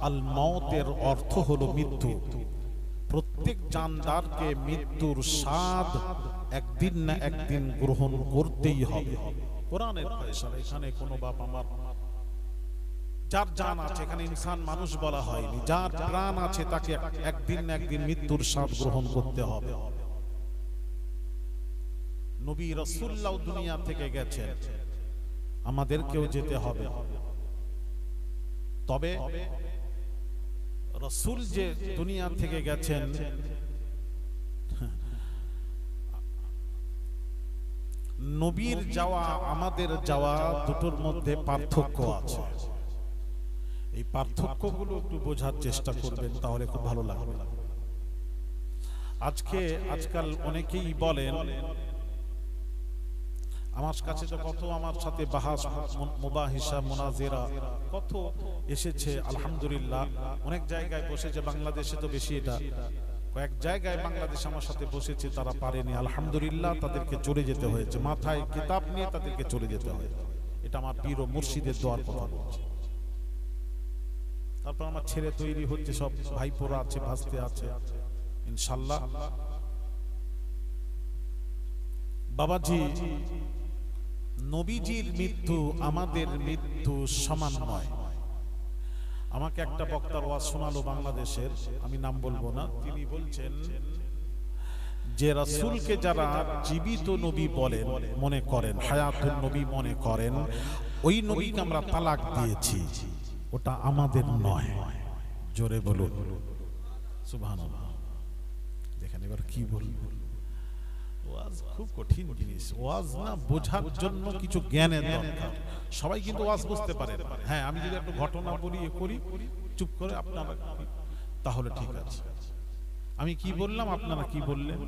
আল মাউতের অর্থ হলো মৃত্যু। প্রত্যেক জানদারকে মৃত্যুর স্বাদ একদিন না একদিন গ্রহণ করতেই হবে। কোরআনের ফয়সালা, এখানে কোনো বাপ আমার যার জান আছে, এখানে ইনসান মানুষ বলা হয়নি, যার প্রাণ আছে তাকে একদিন না একদিন মৃত্যুর স্বাদ গ্রহণ করতে হবে। নবী রাসূলুল্লাহ দুনিয়া থেকে গেছেন, আমাদেরকেও যেতে হবে। তবে রাসূল যে দুনিয়া থেকে গেছেন, নবীর যাওয়া আমাদের যাওয়া দুটোর মধ্যে পার্থক্য আছে। এই পার্থক্যগুলো একটু বোঝার চেষ্টা করবেন, তাহলে খুব ভালো লাগবে। আজকাল অনেকেই বলেন, আমার কাছে তো কত আমার সাথে বাহাস, মুবাহিসা, মুনাজিরা কত এসেছে, আলহামদুলিল্লাহ। অনেক জায়গায় বসেছে, বাংলাদেশে তো বেশি, এটা কয়েক জায়গায় বাংলাদেশ আমার সাথে বসেছে, তারা পারেনি, আলহামদুলিল্লাহ তাদেরকে চলে যেতে হয়েছে, মাথায় কিতাব নিয়ে তাদেরকে চলে যেতে হয়েছে। এটা আমার পীর ও মুর্শিদের দোয়ার কথা বলছি। তারপর আমার ছেলে তৈরি হচ্ছে, সব ভাইপোরা আছে, ভাস্তে আছে, ইনশাআল্লাহ। বাবাজি, নবীজির মৃত্যু আমাদের মৃত্যু সমান নয়। আমাকে একটা বক্তার ওয়াজ শোনালো বাংলাদেশের, আমি নাম বলবো না। তিনি বলছেন যে রাসূলকে যারা জীবিত নবী বলেন, মনে করেন, হায়াতুন নবী মনে করেন, ওই নবীকে আমরা তালাক দিয়েছি, ওটা আমাদের নয়। জোরে বলুন সুবহানাল্লাহ। দেখেন এবার কি বলবো, ওয়াজ খুব কঠিন জিনিস। ওয়াজ না বোঝার জন্য কিছু জ্ঞানের দরকার। সবাই কিন্তু ওয়াজ বুঝতে পারে না। হ্যাঁ, আমি যদি একটু ঘটনা বলি, করি, চুপ করে আপনারা, তাহলে ঠিক আছে। আমি কি বললাম, আপনারা কি বললেন?